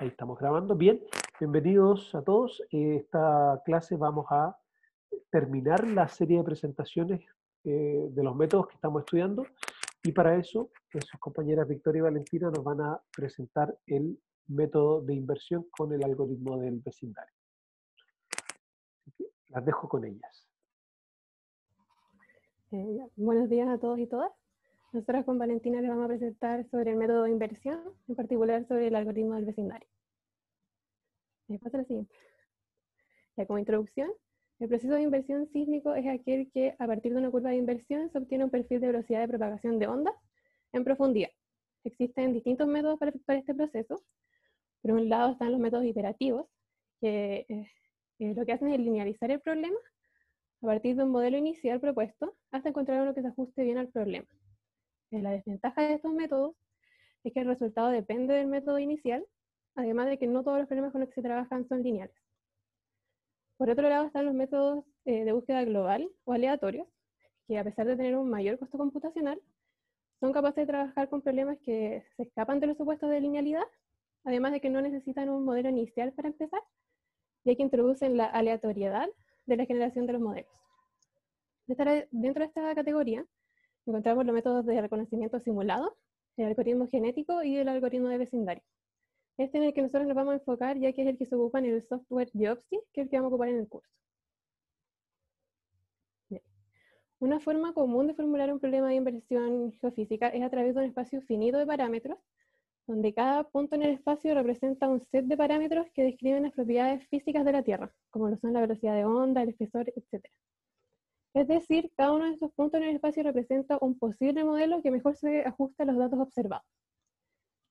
Ahí estamos grabando. Bien, bienvenidos a todos. Esta clase vamos a terminar la serie de presentaciones de los métodos que estamos estudiando y para eso sus compañeras Victoria y Valentina nos van a presentar el método de inversión con el algoritmo del vecindario. Así que las dejo con ellas. Buenos días a todos y todas. Nosotros con Valentina les vamos a presentar sobre el método de inversión, en particular sobre el algoritmo del vecindario. Pasa lo siguiente. Ya como introducción, el proceso de inversión sísmico es aquel que a partir de una curva de inversión se obtiene un perfil de velocidad de propagación de ondas en profundidad. Existen distintos métodos para efectuar este proceso. Por un lado están los métodos iterativos, que lo que hacen es linealizar el problema a partir de un modelo inicial propuesto hasta encontrar uno que se ajuste bien al problema. La desventaja de estos métodos es que el resultado depende del método inicial, además de que no todos los problemas con los que se trabajan son lineales. Por otro lado están los métodos de búsqueda global o aleatorios, que a pesar de tener un mayor costo computacional, son capaces de trabajar con problemas que se escapan de los supuestos de linealidad, además de que no necesitan un modelo inicial para empezar, ya que introducen la aleatoriedad de la generación de los modelos. Dentro de esta categoría encontramos los métodos de reconocimiento simulado, el algoritmo genético y el algoritmo de vecindario. Este en el que nosotros nos vamos a enfocar, ya que es el que se ocupa en el software Geopsy, que es el que vamos a ocupar en el curso. Bien. Una forma común de formular un problema de inversión geofísica es a través de un espacio finito de parámetros, donde cada punto en el espacio representa un set de parámetros que describen las propiedades físicas de la Tierra, como lo son la velocidad de onda, el espesor, etc. Es decir, cada uno de estos puntos en el espacio representa un posible modelo que mejor se ajusta a los datos observados.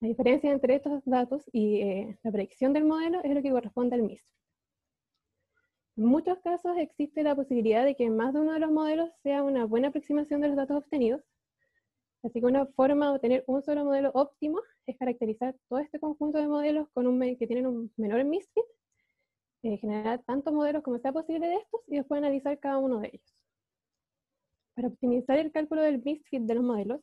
La diferencia entre estos datos y la predicción del modelo es lo que corresponde al MISFIT. En muchos casos existe la posibilidad de que más de uno de los modelos sea una buena aproximación de los datos obtenidos, así que una forma de obtener un solo modelo óptimo es caracterizar todo este conjunto de modelos que tienen un menor MISFIT, generar tantos modelos como sea posible de estos y después analizar cada uno de ellos. Para optimizar el cálculo del MISFIT de los modelos,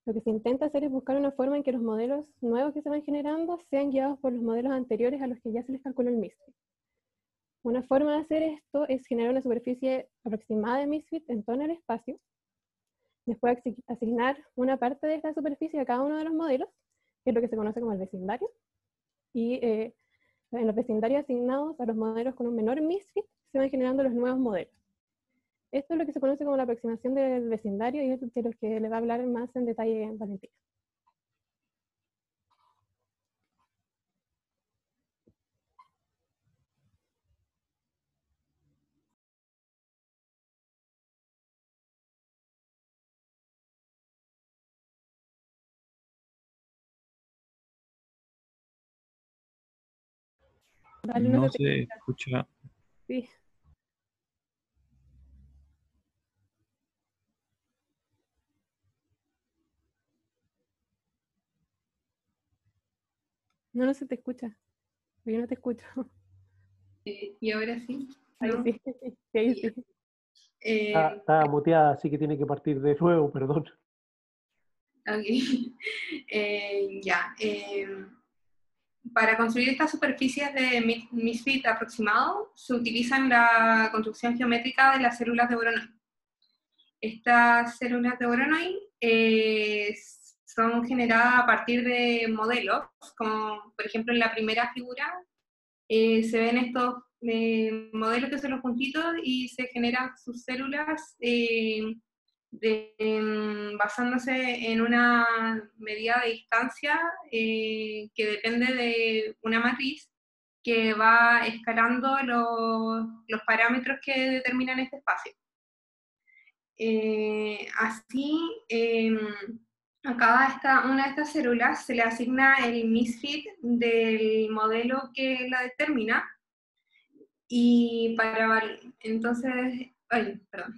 lo que se intenta hacer es buscar una forma en que los modelos nuevos que se van generando sean guiados por los modelos anteriores a los que ya se les calculó el MISFIT. Una forma de hacer esto es generar una superficie aproximada de MISFIT en torno al espacio, después asignar una parte de esta superficie a cada uno de los modelos, que es lo que se conoce como el vecindario, y en los vecindarios asignados a los modelos con un menor MISFIT se van generando los nuevos modelos. Esto es lo que se conoce como la aproximación del vecindario y es de lo que le va a hablar más en detalle Valentina. Vale, No se escucha. Sí. No se te escucha. Yo no te escucho. Y ahora sí. Ahí ¿No? sí, ahí sí. Está muteada, así que tiene que partir de nuevo, perdón. Ok. Para construir estas superficies de MISFIT aproximado, se utilizan la construcción geométrica de las células de Voronoi. Estas células de Voronoi son generadas a partir de modelos, como por ejemplo en la primera figura, se ven estos modelos que son los puntitos y se generan sus células basándose en una medida de distancia que depende de una matriz que va escalando los parámetros que determinan este espacio. Así, a cada una de estas células se le asigna el MISFIT del modelo que la determina, y entonces, perdón.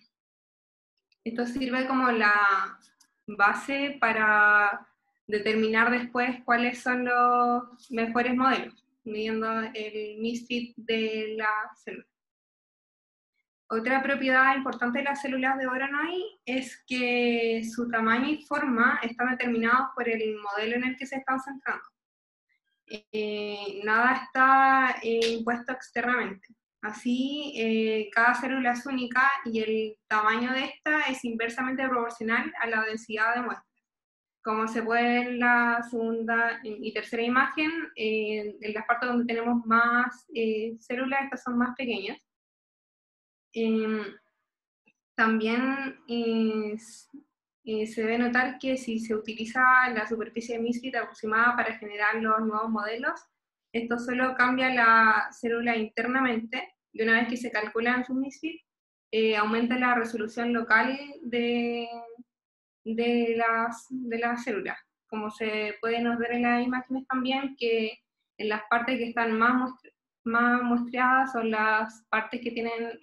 Esto sirve como la base para determinar después cuáles son los mejores modelos, midiendo el MISFIT de la célula. Otra propiedad importante de las células de Voronoi es que su tamaño y forma están determinados por el modelo en el que se están centrando. nada está impuesto externamente. Así, cada célula es única y el tamaño de esta es inversamente proporcional a la densidad de muestra. Como se puede ver en la segunda y tercera imagen, en las partes donde tenemos más células, estas son más pequeñas. También se debe notar que si se utiliza la superficie de Misfit aproximada para generar los nuevos modelos, esto solo cambia la célula internamente, y una vez que se calcula en su Misfit, aumenta la resolución local de las células. Como se puede ver en las imágenes también, que en las partes que están más muestreadas son las partes que tienen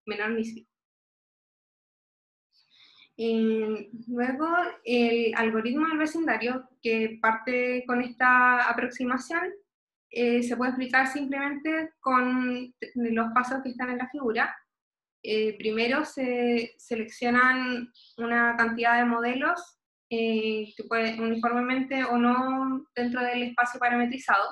menor misfit. Luego, el algoritmo del vecindario, que parte con esta aproximación, se puede explicar simplemente con los pasos que están en la figura. Primero se seleccionan una cantidad de modelos que pueden uniformemente o no dentro del espacio parametrizado.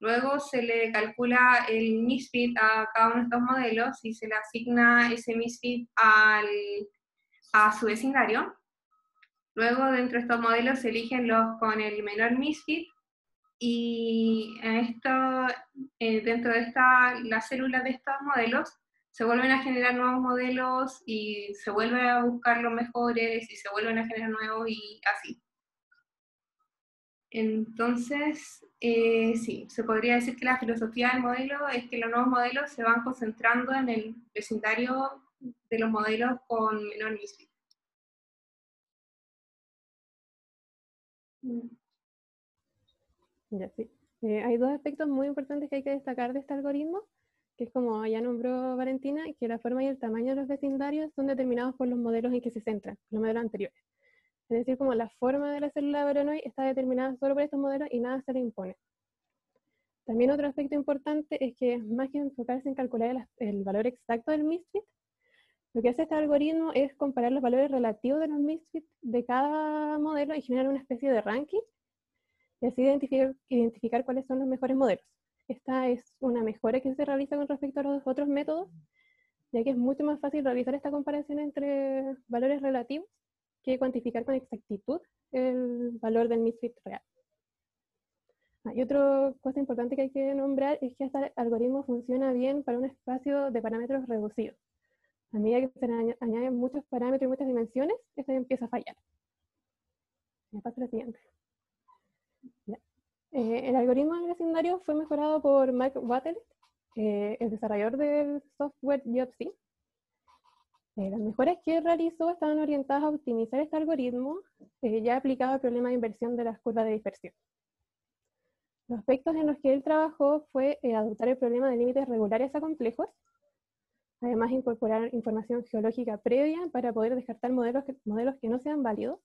Luego se le calcula el misfit a cada uno de estos modelos y se le asigna ese misfit a su vecindario. Luego dentro de estos modelos se eligen los con el menor misfit y dentro de las células de estos modelos se vuelven a generar nuevos modelos y se vuelven a buscar los mejores y se vuelven a generar nuevos y así. Entonces, sí, se podría decir que la filosofía del modelo es que los nuevos modelos se van concentrando en el vecindario de los modelos con menor misfit. Ya, sí. Hay dos aspectos muy importantes que hay que destacar de este algoritmo, que es como ya nombró Valentina, que la forma y el tamaño de los vecindarios son determinados por los modelos en que se centran, los modelos anteriores. Es decir, como la forma de la célula Voronoi está determinada solo por estos modelos y nada se le impone. También otro aspecto importante es que más que enfocarse en calcular el valor exacto del misfit, lo que hace este algoritmo es comparar los valores relativos de los misfits de cada modelo y generar una especie de ranking y así identificar cuáles son los mejores modelos. Esta es una mejora que se realiza con respecto a los otros métodos, ya que es mucho más fácil realizar esta comparación entre valores relativos que cuantificar con exactitud el valor del misfit real. Y otra cosa importante que hay que nombrar es que este algoritmo funciona bien para un espacio de parámetros reducidos. A medida que se añaden muchos parámetros y muchas dimensiones, este empieza a fallar. Me paso a la siguiente. El algoritmo del vecindario fue mejorado por Mike Wattlet, el desarrollador del software Geopsy. Las mejoras que realizó estaban orientadas a optimizar este algoritmo ya aplicado al problema de inversión de las curvas de dispersión. Los aspectos en los que él trabajó fue adoptar el problema de límites regulares a complejos, además incorporar información geológica previa para poder descartar modelos que no sean válidos,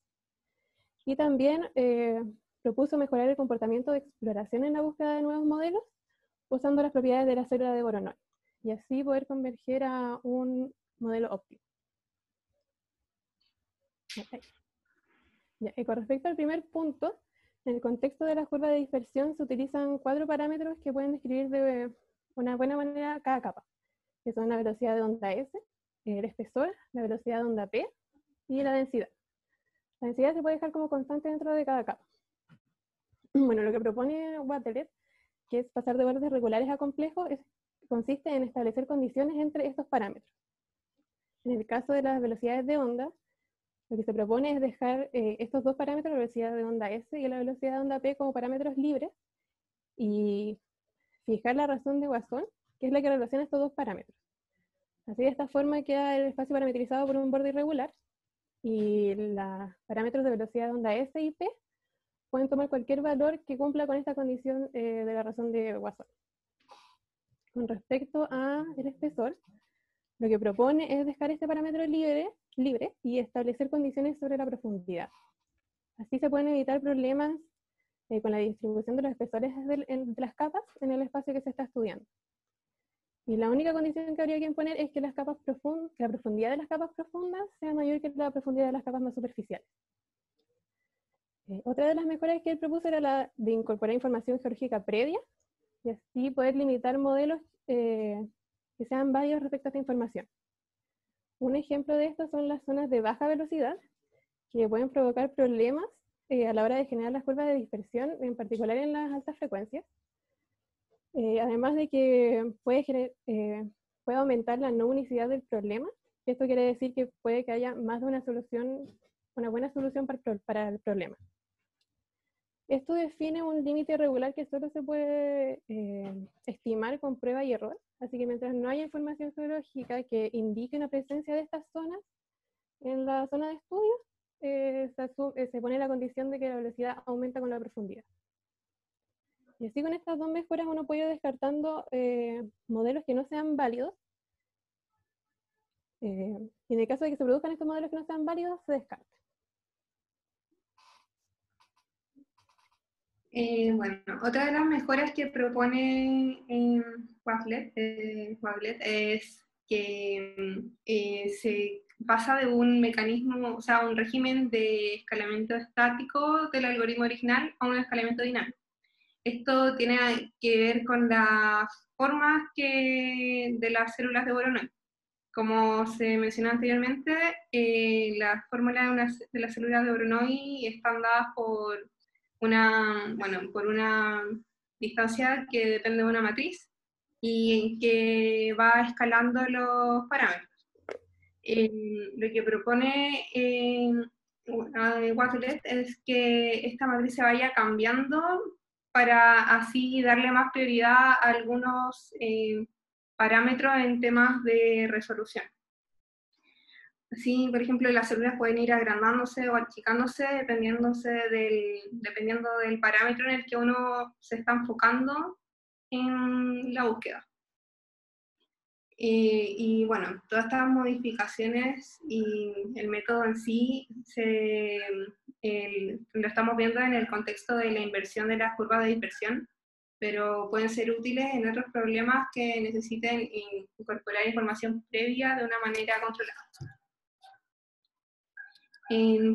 y también propuso mejorar el comportamiento de exploración en la búsqueda de nuevos modelos usando las propiedades de la célula de Voronoi, y así poder converger a un modelo óptimo. Y con respecto al primer punto, en el contexto de la curva de dispersión se utilizan 4 parámetros que pueden describir de una buena manera cada capa, que son la velocidad de onda S, el espesor, la velocidad de onda P y la densidad. La densidad se puede dejar como constante dentro de cada capa. Bueno, lo que propone Wattlet, que es pasar de bordes regulares a complejos, consiste en establecer condiciones entre estos parámetros. En el caso de las velocidades de onda, lo que se propone es dejar estos dos parámetros, la velocidad de onda S y la velocidad de onda P, como parámetros libres, y fijar la razón de Poisson, que es la que relaciona estos dos parámetros. Así, de esta forma queda el espacio parametrizado por un borde irregular, y los parámetros de velocidad de onda S y P pueden tomar cualquier valor que cumpla con esta condición de la razón de Poisson. Con respecto al espesor, lo que propone es dejar este parámetro libre y establecer condiciones sobre la profundidad. Así se pueden evitar problemas con la distribución de los espesores de las capas en el espacio que se está estudiando. Y la única condición que habría que imponer es que la profundidad de las capas profundas sea mayor que la profundidad de las capas más superficiales. Otra de las mejoras que él propuso era la de incorporar información geológica previa y así poder limitar modelos que sean válidos respecto a esta información. Un ejemplo de esto son las zonas de baja velocidad, que pueden provocar problemas a la hora de generar las curvas de dispersión, en particular en las altas frecuencias. Además de que puede aumentar la no unicidad del problema. Esto quiere decir que puede que haya más de una solución, una buena solución para el problema. Esto define un límite regular que solo se puede estimar con prueba y error. Así que mientras no haya información geológica que indique una presencia de estas zonas en la zona de estudio, se pone la condición de que la velocidad aumenta con la profundidad. Y así con estas dos mejoras uno puede ir descartando modelos que no sean válidos. Y en el caso de que se produzcan estos modelos que no sean válidos, se descarta. Bueno, otra de las mejoras que propone Wakelet es que se pasa de un mecanismo, o sea, un régimen de escalamiento estático del algoritmo original a un escalamiento dinámico. Esto tiene que ver con las formas de las células de Voronoi. Como se mencionó anteriormente, las fórmulas de las células de Voronoi están dadas por por una distancia que depende de una matriz y que va escalando los parámetros. Lo que propone Wakelet es que esta matriz se vaya cambiando para así darle más prioridad a algunos parámetros en temas de resolución. Así, por ejemplo, las células pueden ir agrandándose o achicándose dependiendo del parámetro en el que uno se está enfocando en la búsqueda. Y bueno, todas estas modificaciones y el método en sí lo estamos viendo en el contexto de la inversión de las curvas de dispersión, pero pueden ser útiles en otros problemas que necesiten incorporar información previa de una manera controlada.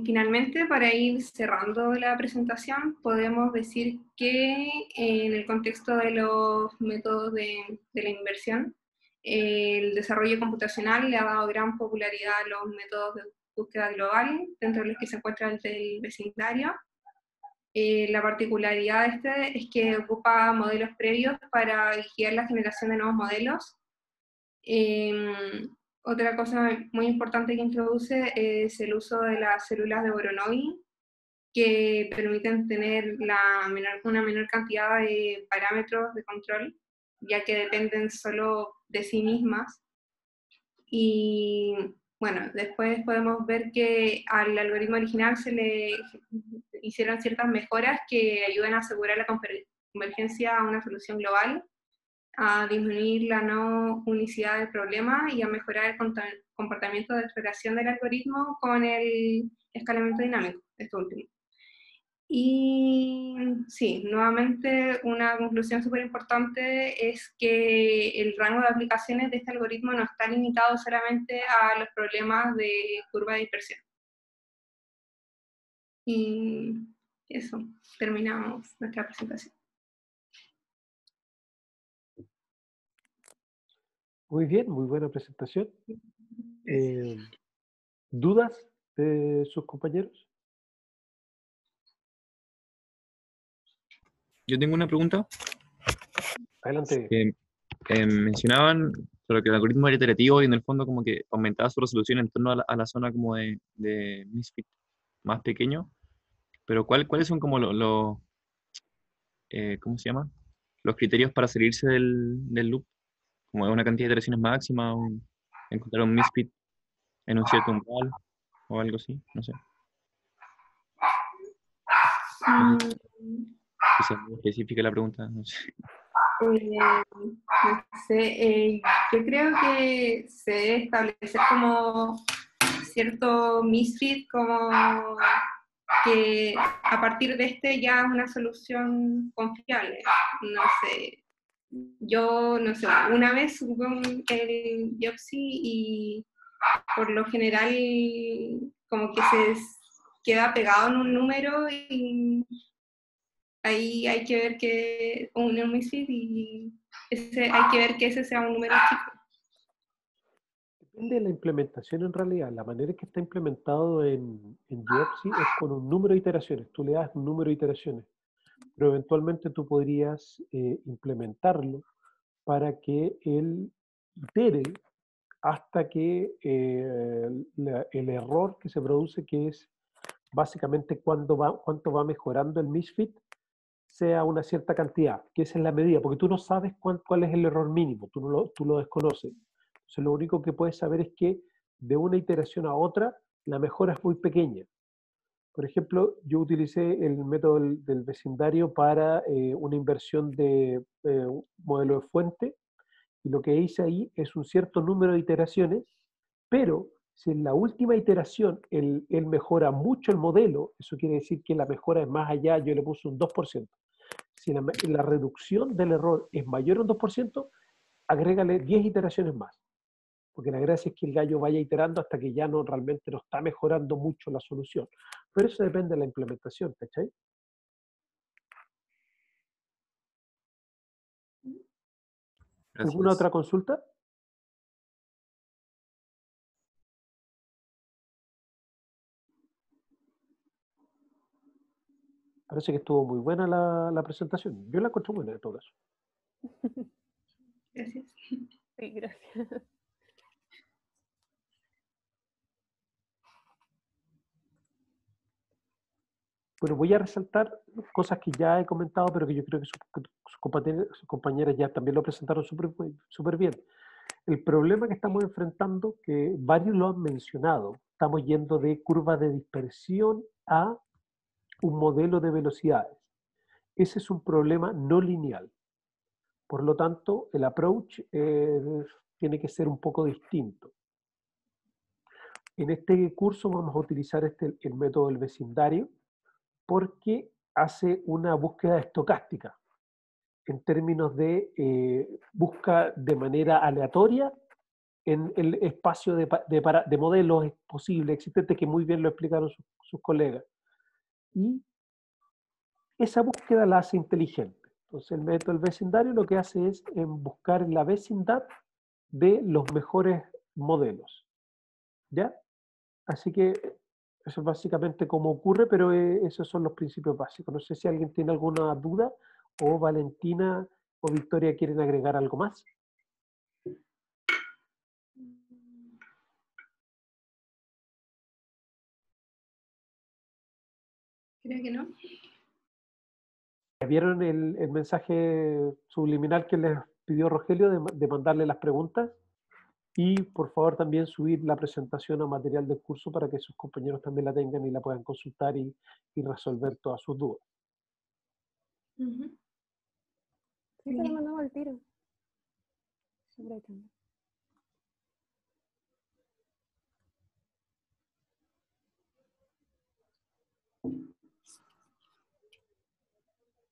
Finalmente, para ir cerrando la presentación, podemos decir que en el contexto de los métodos de la inversión, el desarrollo computacional le ha dado gran popularidad a los métodos de búsqueda global, dentro de los que se encuentra el del vecindario. La particularidad de este es que ocupa modelos previos para guiar la generación de nuevos modelos. Otra cosa muy importante que introduce es el uso de las células de Voronoi, que permiten tener una menor cantidad de parámetros de control, ya que dependen solo de sí mismas. Y bueno, después podemos ver que al algoritmo original se le hicieron ciertas mejoras que ayudan a asegurar la convergencia a una solución global, a disminuir la no unicidad del problema y a mejorar el comportamiento de exploración del algoritmo con el escalamiento dinámico, esto último. Y sí, nuevamente una conclusión súper importante es que el rango de aplicaciones de este algoritmo no está limitado solamente a los problemas de curva de dispersión. Y eso, terminamos nuestra presentación. Muy bien, muy buena presentación. ¿Dudas de sus compañeros? Yo tengo una pregunta. Adelante. Mencionaban sobre que el algoritmo era iterativo y en el fondo como que aumentaba su resolución en torno a la zona como de misfit más pequeño, pero ¿cuáles son como ¿cómo se llama? Los criterios para salirse del loop, como una cantidad de iteraciones máxima, encontrar un misfit en un cierto umbral o algo así, no sé. Quizás es muy específica la pregunta, no sé. No sé, yo creo que se debe establecer como cierto misfit, como que a partir de este ya es una solución confiable. No sé, yo no sé, una vez jugué el Yoxi y por lo general como que queda pegado en un número y ahí hay que ver que un misfit y hay que ver que ese sea un número chico. Depende de la implementación en realidad. La manera que está implementado en Geopsy es con un número de iteraciones. Tú le das un número de iteraciones, pero eventualmente tú podrías implementarlo para que él itere hasta que el error que se produce, que es básicamente cuánto va mejorando el misfit, sea una cierta cantidad, que esa es la medida, porque tú no sabes cuál es el error mínimo, tú lo desconoces. Entonces lo único que puedes saber es que de una iteración a otra, la mejora es muy pequeña. Por ejemplo, yo utilicé el método del vecindario para una inversión de un modelo de fuente, y lo que hice ahí es un cierto número de iteraciones, pero si en la última iteración él mejora mucho el modelo, eso quiere decir que la mejora es más allá, yo le puse un 2%. Si la reducción del error es mayor a un 2%, agrégale 10 iteraciones más. Porque la gracia es que el gallo vaya iterando hasta que ya no realmente no está mejorando mucho la solución. Pero eso depende de la implementación, ¿cachai? ¿Alguna Gracias. otra consulta? Parece que estuvo muy buena la presentación. Yo la encontré buena de todo caso. Gracias. Sí, gracias. Bueno, voy a resaltar cosas que ya he comentado, pero que yo creo que sus compañeras ya también lo presentaron súper bien. El problema que estamos enfrentando, que varios lo han mencionado, estamos yendo de curva de dispersión a un modelo de velocidades. Ese es un problema no lineal. Por lo tanto, el approach tiene que ser un poco distinto. En este curso vamos a utilizar el método del vecindario, porque hace una búsqueda estocástica en términos de busca de manera aleatoria en el espacio de modelos posibles, existentes, que muy bien lo explicaron sus colegas. Y esa búsqueda la hace inteligente. Entonces el método del vecindario lo que hace es buscar en la vecindad de los mejores modelos. ¿Ya? Así que eso es básicamente cómo ocurre, pero esos son los principios básicos. No sé si alguien tiene alguna duda, o Valentina o Victoria quieren agregar algo más. Creo que no. ¿Vieron el mensaje subliminal que les pidió Rogelio de mandarle las preguntas? Y por favor también subir la presentación a material del curso para que sus compañeros también la tengan y la puedan consultar y resolver todas sus dudas. Uh-huh. Sí, se lo mandamos al tiro.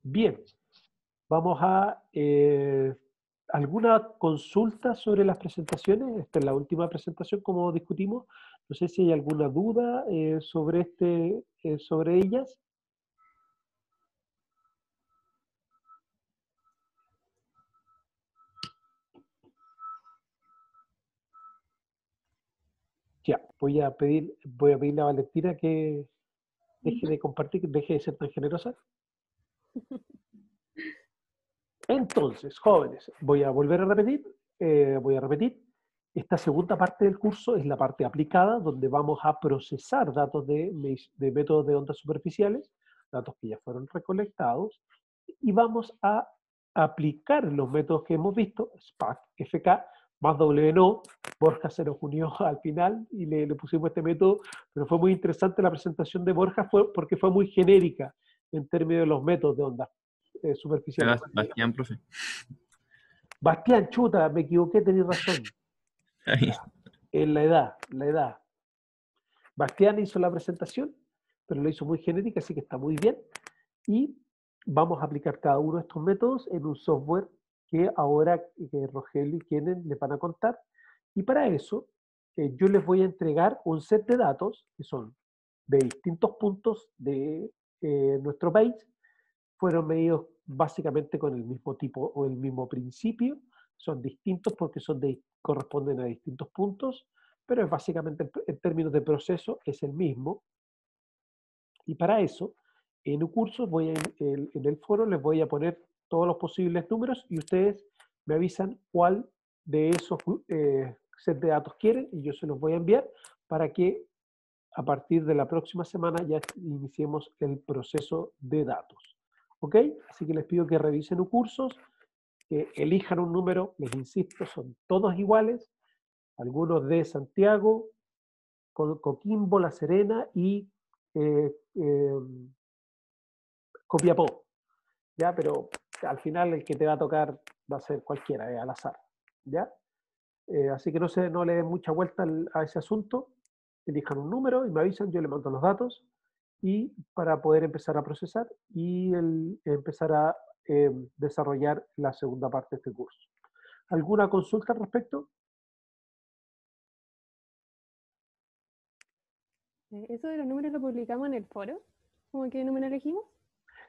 Bien, vamos a alguna consulta sobre las presentaciones. Esta es la última presentación, como discutimos. No sé si hay alguna duda sobre ellas. Ya, voy a pedirle a Valentina que deje de compartir, que deje de ser tan generosa. Entonces, jóvenes, voy a volver a repetir. Esta segunda parte del curso es la parte aplicada, donde vamos a procesar datos de métodos de ondas superficiales, datos que ya fueron recolectados, y vamos a aplicar los métodos que hemos visto, SPAC, FK, más WNO. Borja se nos unió al final y le pusimos este método, pero fue muy interesante la presentación de Borja porque fue muy genérica en términos de los métodos de ondas superficiales. Bastián, profe. Bastián, chuta, me equivoqué, tenés razón. En la edad. Bastián hizo la presentación, pero lo hizo muy genérica, así que está muy bien. Y vamos a aplicar cada uno de estos métodos en un software que ahora Rogelio y Kenen les van a contar. Y para eso, yo les voy a entregar un set de datos, que son de distintos puntos de nuestro país fueron medidos básicamente con el mismo tipo o el mismo principio. Son distintos porque corresponden a distintos puntos, pero es básicamente en términos de proceso es el mismo. Y para eso, en un curso, en el foro les voy a poner todos los posibles números y ustedes me avisan cuál de esos set de datos quieren y yo se los voy a enviar para que a partir de la próxima semana ya iniciemos el proceso de datos. ¿Ok? Así que les pido que revisen los cursos, que elijan un número, les insisto, son todos iguales, algunos de Santiago, Coquimbo, La Serena y Copiapó, ¿ya? Pero al final el que te va a tocar va a ser cualquiera, al azar, ¿ya? Así que no le den mucha vuelta a ese asunto, elijan un número y me avisan, yo le mando los datos y para poder empezar a procesar y empezar a desarrollar la segunda parte de este curso. ¿Alguna consulta al respecto? ¿Eso de los números lo publicamos en el foro? ¿Cómo qué número elegimos?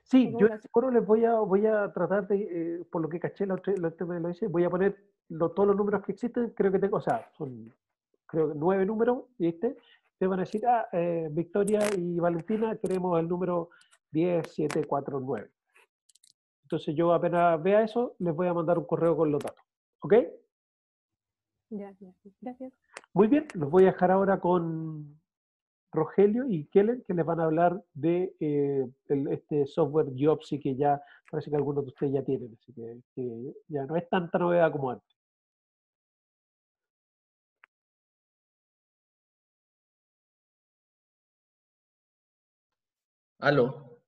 Sí, yo en el foro les voy a tratar de, por lo que caché la otra vez lo hice, voy a poner todos los números que existen, creo que tengo, o sea, son creo que 9 números, ¿viste? Te van a decir, Victoria y Valentina, queremos el número 10, 7, 4, 9. Entonces yo apenas vea eso, les voy a mandar un correo con los datos. ¿Ok? Ya, gracias. Muy bien, los voy a dejar ahora con Rogelio y Kellen, que les van a hablar de este software Jobsy que ya parece que algunos de ustedes ya tienen, así que ya no es tanta novedad como antes. Aló,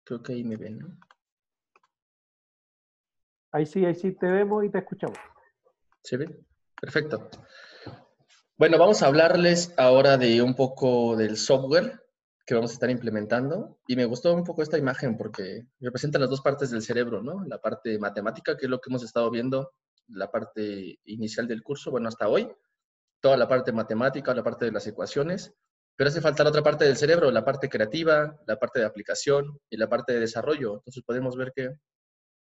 creo que ahí me ven, ¿no? Ahí sí te vemos y te escuchamos. ¿Se ve? Perfecto. Bueno, vamos a hablarles ahora de un poco del software que vamos a estar implementando. Y me gustó un poco esta imagen porque representa las dos partes del cerebro, ¿no? La parte matemática, que es lo que hemos estado viendo, la parte inicial del curso, bueno, hasta hoy, toda la parte matemática, la parte de las ecuaciones, pero hace falta la otra parte del cerebro, la parte creativa, la parte de aplicación y la parte de desarrollo. Entonces podemos ver que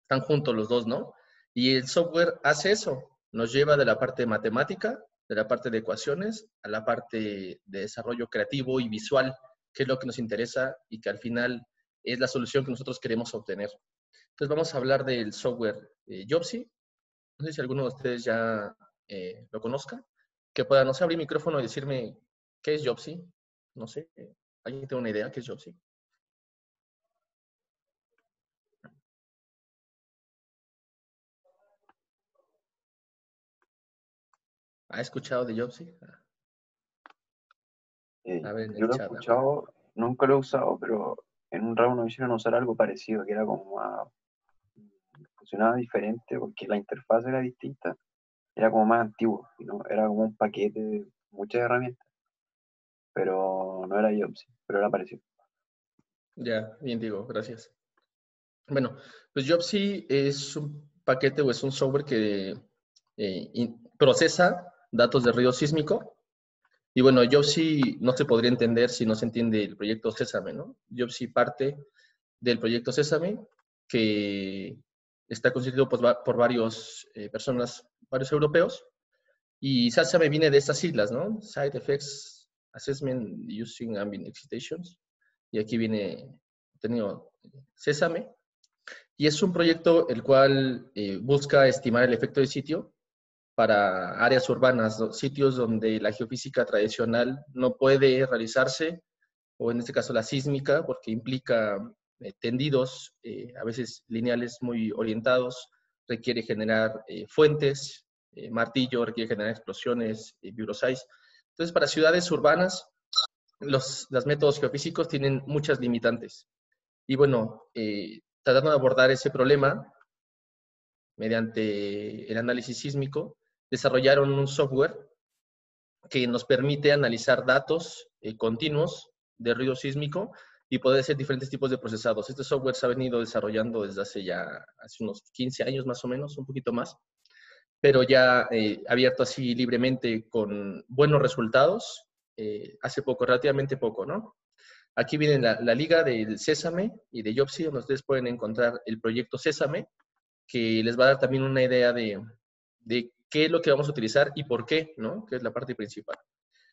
están juntos los dos, ¿no? Y el software hace eso, nos lleva de la parte matemática, de la parte de ecuaciones, a la parte de desarrollo creativo y visual, que es lo que nos interesa y que al final es la solución que nosotros queremos obtener. Entonces vamos a hablar del software Jobsy. No sé si alguno de ustedes ya lo conozca. Que pueda, no sé, abrir micrófono y decirme qué es Jobsy. No sé, ¿alguien tiene una idea qué es Jobsy? ¿Ha escuchado de Jobsy? A ver, en Yo el lo he chat. escuchado, nunca lo he usado, pero en un ramo nos hicieron usar algo parecido, que era como funcionaba diferente porque la interfaz era distinta, era como más antiguo, ¿no? Era como un paquete de muchas herramientas, pero no era Jobsy, pero era parecido. Ya, bien digo, gracias. Bueno, pues Jobsy es un paquete o es un software que procesa datos de ruido sísmico. Y bueno, Jobsy no se podría entender si no se entiende el proyecto Sésame, ¿no? Jobsy parte del proyecto Sésame, que está constituido por varios personas, varios europeos. Y Sésame viene de estas siglas, ¿no? Side Effects Assessment Using Ambient Excitations. Y aquí viene tenido Sésame. Y es un proyecto el cual busca estimar el efecto de sitio para áreas urbanas, sitios donde la geofísica tradicional no puede realizarse, o en este caso la sísmica, porque implica tendidos, a veces lineales muy orientados, requiere generar fuentes, martillo, requiere generar explosiones, vibrosize. Entonces, para ciudades urbanas, los métodos geofísicos tienen muchas limitantes. Y bueno, tratando de abordar ese problema mediante el análisis sísmico, desarrollaron un software que nos permite analizar datos continuos de ruido sísmico y poder hacer diferentes tipos de procesados. Este software se ha venido desarrollando desde hace unos 15 años más o menos, un poquito más, pero ya abierto así libremente con buenos resultados, hace poco, relativamente poco, ¿no? Aquí viene la liga del Sésame y de Jobsy, donde ustedes pueden encontrar el proyecto Sésame, que les va a dar también una idea de qué es lo que vamos a utilizar y por qué, ¿no? Que es la parte principal.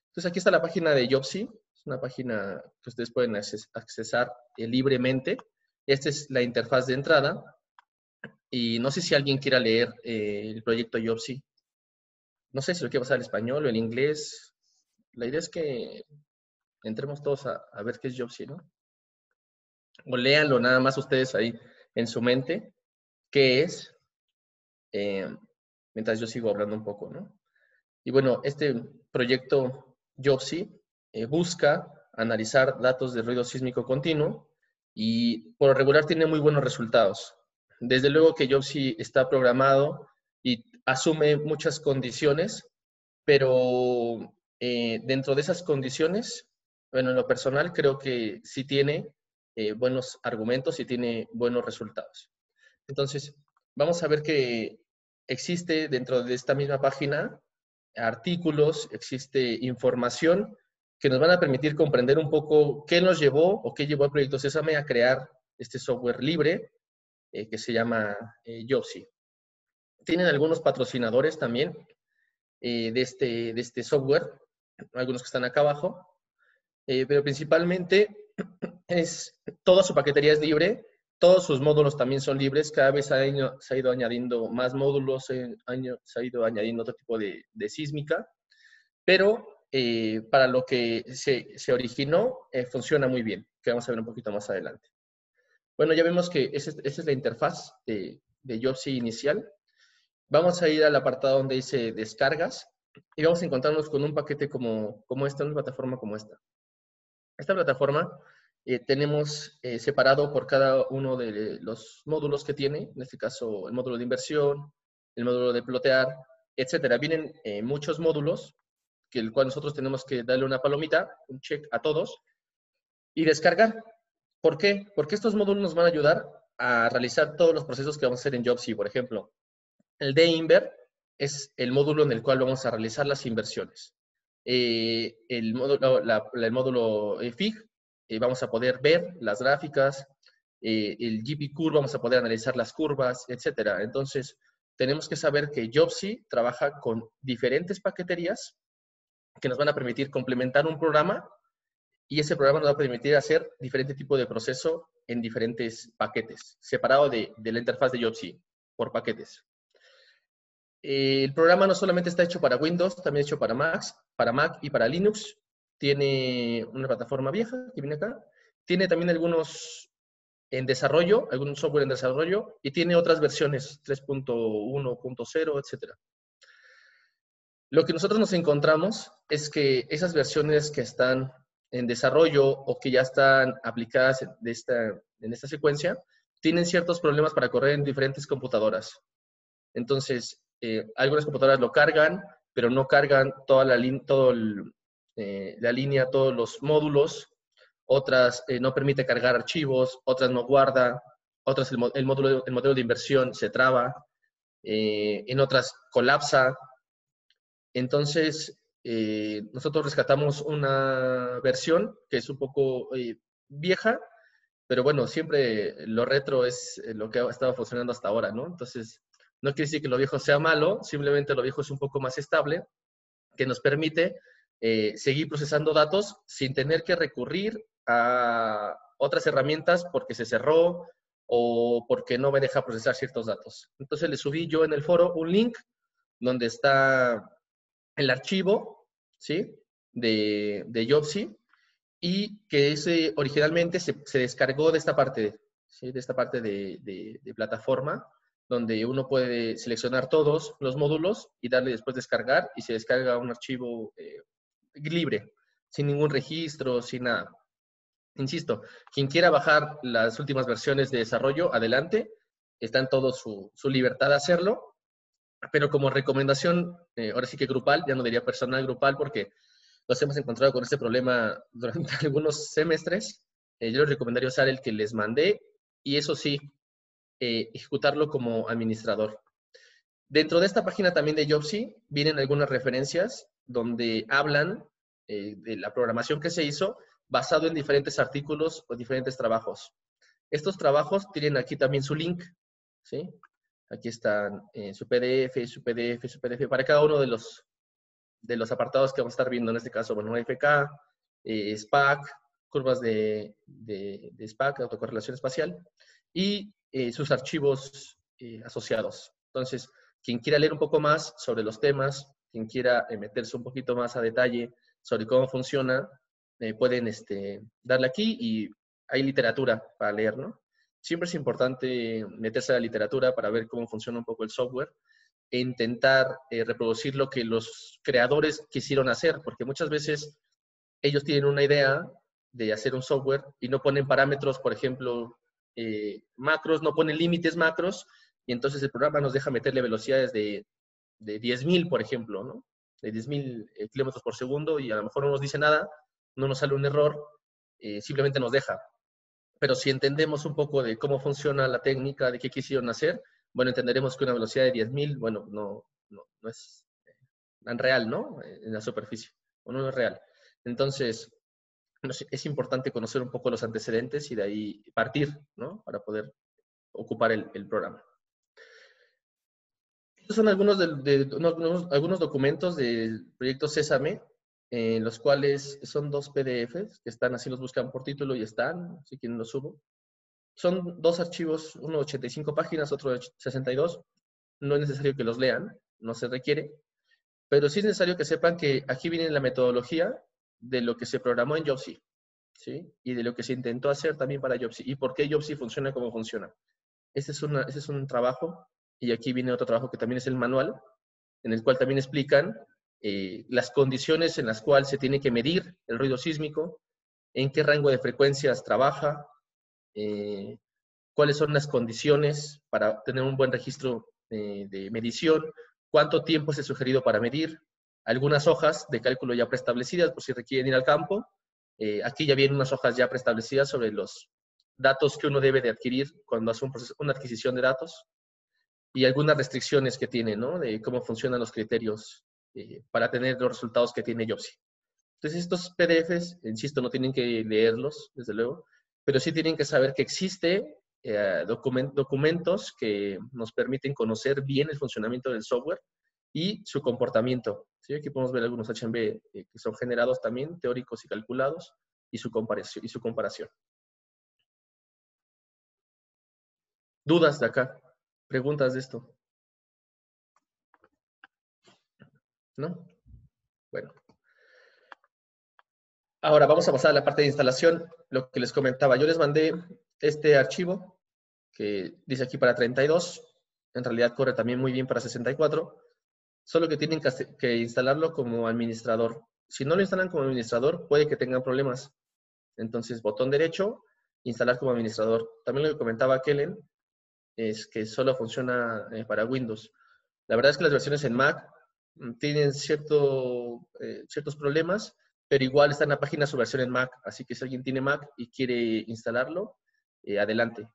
Entonces, aquí está la página de Jobsy. Es una página que ustedes pueden accesar libremente. Esta es la interfaz de entrada. Y no sé si alguien quiera leer el proyecto Jobsy. No sé si lo quiere pasar al español o el inglés. La idea es que entremos todos a ver qué es Jobsy, ¿no? O léanlo nada más ustedes ahí en su mente, qué es, mientras yo sigo hablando un poco, ¿no? Y bueno, este proyecto Jobsy busca analizar datos de ruido sísmico continuo y por lo regular tiene muy buenos resultados. Desde luego que Jobsy está programado y asume muchas condiciones, pero dentro de esas condiciones, bueno, en lo personal creo que sí tiene buenos argumentos y tiene buenos resultados. Entonces, vamos a ver que existe dentro de esta misma página artículos, existe información que nos van a permitir comprender un poco qué nos llevó o qué llevó al proyecto Sésame a crear este software libre que se llama Jobsy. Tienen algunos patrocinadores también de este software, algunos que están acá abajo, pero principalmente toda su paquetería es libre, todos sus módulos también son libres, cada vez se ha ido añadiendo más módulos, se ha ido añadiendo otro tipo de sísmica, pero para lo que se originó funciona muy bien, que vamos a ver un poquito más adelante. Bueno, ya vemos que esa es la interfaz de Jobsy inicial. Vamos a ir al apartado donde dice descargas y vamos a encontrarnos con un paquete como esta, una plataforma como esta. Esta plataforma tenemos separado por cada uno de los módulos que tiene, en este caso el módulo de inversión, el módulo de plotear, etcétera. Vienen muchos módulos, que el cual nosotros tenemos que darle una palomita, un check a todos, y descargar. ¿Por qué? Porque estos módulos nos van a ayudar a realizar todos los procesos que vamos a hacer en Jobsy. Por ejemplo, el de Inver es el módulo en el cual vamos a realizar las inversiones. El módulo FIG, vamos a poder ver las gráficas, el GP Curve, vamos a poder analizar las curvas, etcétera. Entonces, tenemos que saber que Jobsy trabaja con diferentes paqueterías que nos van a permitir complementar un programa y ese programa nos va a permitir hacer diferente tipo de proceso en diferentes paquetes, separado de la interfaz de Jobsy, por paquetes. El programa no solamente está hecho para Windows, también hecho para Mac y para Linux. Tiene una plataforma vieja que viene acá. Tiene también algunos en desarrollo, algún software en desarrollo, y tiene otras versiones, 3.1.0, etc. Lo que nosotros nos encontramos es que esas versiones que están en desarrollo o que ya están aplicadas en esta secuencia, tienen ciertos problemas para correr en diferentes computadoras. Entonces, algunas computadoras lo cargan, pero no cargan toda la línea, todos los módulos. Otras no permite cargar archivos, otras no guarda, otras el modelo de inversión se traba, en otras colapsa. Entonces, nosotros rescatamos una versión que es un poco vieja, pero bueno, siempre lo retro es lo que ha estado funcionando hasta ahora, ¿no? Entonces, no quiere decir que lo viejo sea malo, simplemente lo viejo es un poco más estable, que nos permite seguir procesando datos sin tener que recurrir a otras herramientas porque se cerró o porque no me deja procesar ciertos datos. Entonces le subí yo en el foro un link donde está el archivo, ¿sí?, de Jobsy, y que ese originalmente se descargó de esta parte, ¿sí?, de esta parte de plataforma, donde uno puede seleccionar todos los módulos y darle después descargar, y se descarga un archivo libre, sin ningún registro, sin nada. Insisto, quien quiera bajar las últimas versiones de desarrollo, adelante, está en todo su libertad de hacerlo, pero como recomendación, ahora sí que grupal, ya no diría personal, grupal, porque nos hemos encontrado con este problema durante algunos semestres, yo les recomendaría usar el que les mandé, y eso sí, ejecutarlo como administrador. Dentro de esta página también de Jobsy vienen algunas referencias donde hablan de la programación que se hizo basado en diferentes artículos o diferentes trabajos. Estos trabajos tienen aquí también su link, ¿sí? Aquí están su PDF, su PDF, su PDF, para cada uno de los apartados que vamos a estar viendo, en este caso, bueno, FK, SPAC, curvas de SPAC, autocorrelación espacial, y sus archivos asociados. Entonces, quien quiera leer un poco más sobre los temas, quien quiera meterse un poquito más a detalle sobre cómo funciona, pueden darle aquí y hay literatura para leer, ¿no? Siempre es importante meterse a la literatura para ver cómo funciona un poco el software e intentar reproducir lo que los creadores quisieron hacer, porque muchas veces ellos tienen una idea de hacer un software y no ponen parámetros, por ejemplo, macros, no ponen límites macros, y entonces el programa nos deja meterle velocidades de 10.000, por ejemplo, ¿no? De 10.000 kilómetros por segundo, y a lo mejor no nos dice nada, no nos sale un error, simplemente nos deja. Pero si entendemos un poco de cómo funciona la técnica, de qué quisieron hacer, bueno, entenderemos que una velocidad de 10.000, bueno, no es tan real, ¿no? En la superficie, o no es real. Entonces, es importante conocer un poco los antecedentes y de ahí partir, ¿no? Para poder ocupar el programa. Estos son algunos documentos del proyecto Sésame, en los cuales son 2 PDFs, que están así, los buscan por título y están, si quieren los subo. Son 2 archivos, uno de 85 páginas, otro de 62. No es necesario que los lean, no se requiere, pero sí es necesario que sepan que aquí viene la metodología de lo que se programó en Jobsy, ¿sí? Y de lo que se intentó hacer también para Jobsy, y por qué Jobsy funciona como funciona. Este es un trabajo, y aquí viene otro trabajo que también es el manual, en el cual también explican las condiciones en las cuales se tiene que medir el ruido sísmico, en qué rango de frecuencias trabaja, cuáles son las condiciones para tener un buen registro de medición, cuánto tiempo es sugerido para medir, algunas hojas de cálculo ya preestablecidas por si requieren ir al campo. Aquí ya vienen unas hojas ya preestablecidas sobre los datos que uno debe de adquirir cuando hace una adquisición de datos, y algunas restricciones que tiene, ¿no? De cómo funcionan los criterios para tener los resultados que tiene Jobsy. Entonces, estos PDFs, insisto, no tienen que leerlos, desde luego, pero sí tienen que saber que existe documentos que nos permiten conocer bien el funcionamiento del software y su comportamiento. ¿Sí? Aquí podemos ver algunos HMB que son generados también, teóricos y calculados, y su comparación. ¿Dudas de acá? ¿Preguntas de esto? ¿No? Bueno. Ahora vamos a pasar a la parte de instalación. Lo que les comentaba, yo les mandé este archivo que dice aquí para 32. En realidad corre también muy bien para 64. Solo que tienen que instalarlo como administrador. Si no lo instalan como administrador, puede que tengan problemas. Entonces, botón derecho, instalar como administrador. También lo que comentaba Kellen es que solo funciona para Windows. La verdad es que las versiones en Mac tienen ciertos problemas, pero igual está en la página su versión en Mac. Así que si alguien tiene Mac y quiere instalarlo, adelante.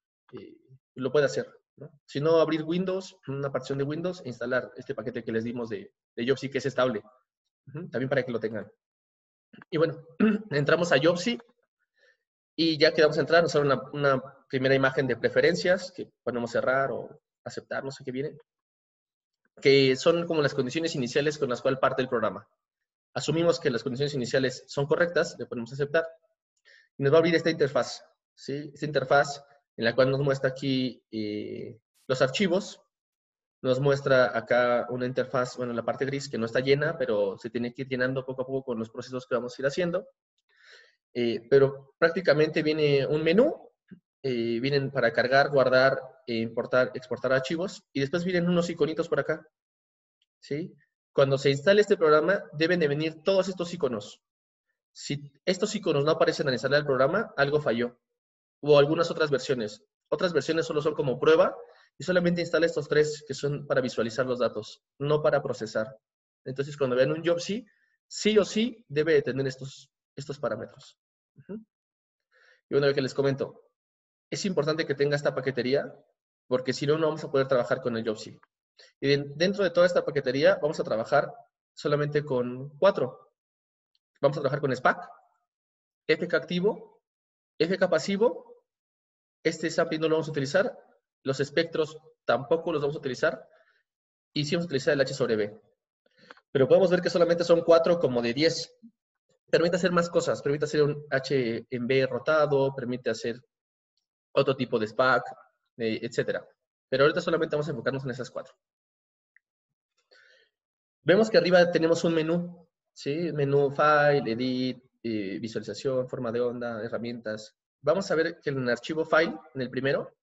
Lo puede hacer, ¿no? Si no, abrir Windows, una partición de Windows, e instalar este paquete que les dimos de Jobsy, que es estable. También para que lo tengan. Y bueno, entramos a Jobsy. Y ya que vamos a entrar, nos sale una primera imagen de preferencias, que podemos cerrar o aceptar, no sé qué viene, que son como las condiciones iniciales con las cuales parte el programa. Asumimos que las condiciones iniciales son correctas, le ponemos aceptar, y nos va a abrir esta interfaz, ¿sí? Esta interfaz en la cual nos muestra aquí los archivos, nos muestra acá una interfaz, bueno, la parte gris que no está llena, pero se tiene que ir llenando poco a poco con los procesos que vamos a ir haciendo. Pero prácticamente viene un menú, vienen para cargar, guardar, importar, exportar archivos, y después vienen unos iconitos por acá, ¿sí? Cuando se instale este programa, deben de venir todos estos iconos. Si estos iconos no aparecen al instalar el programa, algo falló. O algunas otras versiones. Otras versiones solo son como prueba, y solamente instala estos 3 que son para visualizar los datos, no para procesar. Entonces, cuando vean un Jobsy, sí o sí debe de tener estos parámetros. Y bueno, lo que les comento, es importante que tenga esta paquetería, porque si no, no vamos a poder trabajar con el Jobsy. Y dentro de toda esta paquetería, vamos a trabajar solamente con 4. Vamos a trabajar con SPAC, FK activo, FK pasivo, este sampling no lo vamos a utilizar, los espectros tampoco los vamos a utilizar, y sí vamos a utilizar el H sobre B. Pero podemos ver que solamente son 4 como de 10. Permite hacer más cosas, permite hacer un H en B rotado, permite hacer otro tipo de SPAC, etc. Pero ahorita solamente vamos a enfocarnos en esas 4. Vemos que arriba tenemos un menú, ¿sí? Menú File, Edit, visualización, forma de onda, herramientas. Vamos a ver que en el archivo File, en el primero,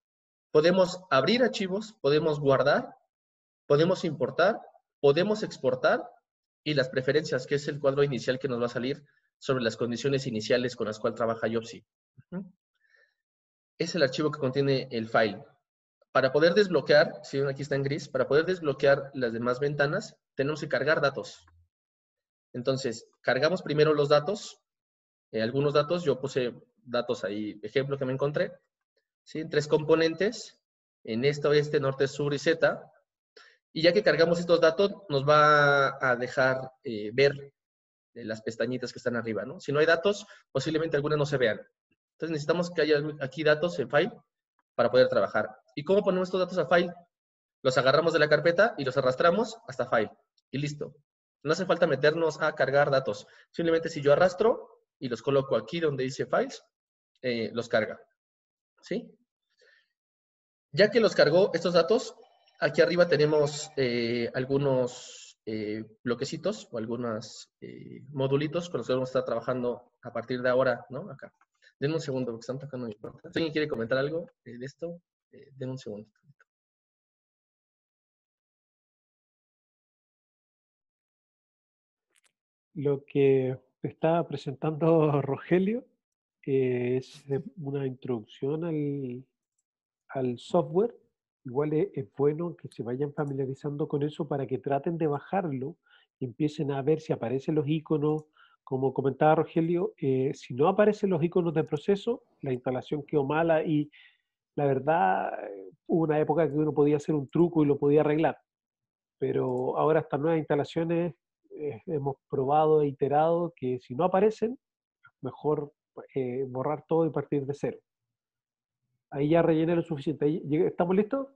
podemos abrir archivos, podemos guardar, podemos importar, podemos exportar y las preferencias, que es el cuadro inicial que nos va a salir sobre las condiciones iniciales con las cuales trabaja Jobsy. Es el archivo que contiene el file. Para poder desbloquear, si ven aquí está en gris, para poder desbloquear las demás ventanas, tenemos que cargar datos. Entonces, cargamos primero los datos, algunos datos, yo puse datos ahí, ejemplo que me encontré, ¿sí? En 3 componentes, en este, oeste, norte, sur y z. Y ya que cargamos estos datos, nos va a dejar ver las pestañitas que están arriba, ¿no? Si no hay datos, posiblemente algunas no se vean. Entonces necesitamos que haya aquí datos en file para poder trabajar. ¿Y cómo ponemos estos datos a file? Los agarramos de la carpeta y los arrastramos hasta file. Y listo. No hace falta meternos a cargar datos. Simplemente si yo arrastro y los coloco aquí donde dice files, los carga. ¿Sí? Ya que los cargó estos datos, aquí arriba tenemos algunos bloquecitos o algunos modulitos con los que vamos a estar trabajando a partir de ahora, ¿no? Acá. Denme un segundo, porque están tocando mi puerta. Si alguien quiere comentar algo de esto, denme un segundo. Lo que está presentando Rogelio es una introducción al software. Igual es bueno que se vayan familiarizando con eso para que traten de bajarlo y empiecen a ver si aparecen los iconos. Como comentaba Rogelio, si no aparecen los iconos de proceso, la instalación quedó mala y la verdad hubo una época que uno podía hacer un truco y lo podía arreglar. Pero ahora estas nuevas instalaciones hemos probado e iterado que si no aparecen, mejor borrar todo y partir de cero. Ahí ya rellené lo suficiente. ¿Estamos listos?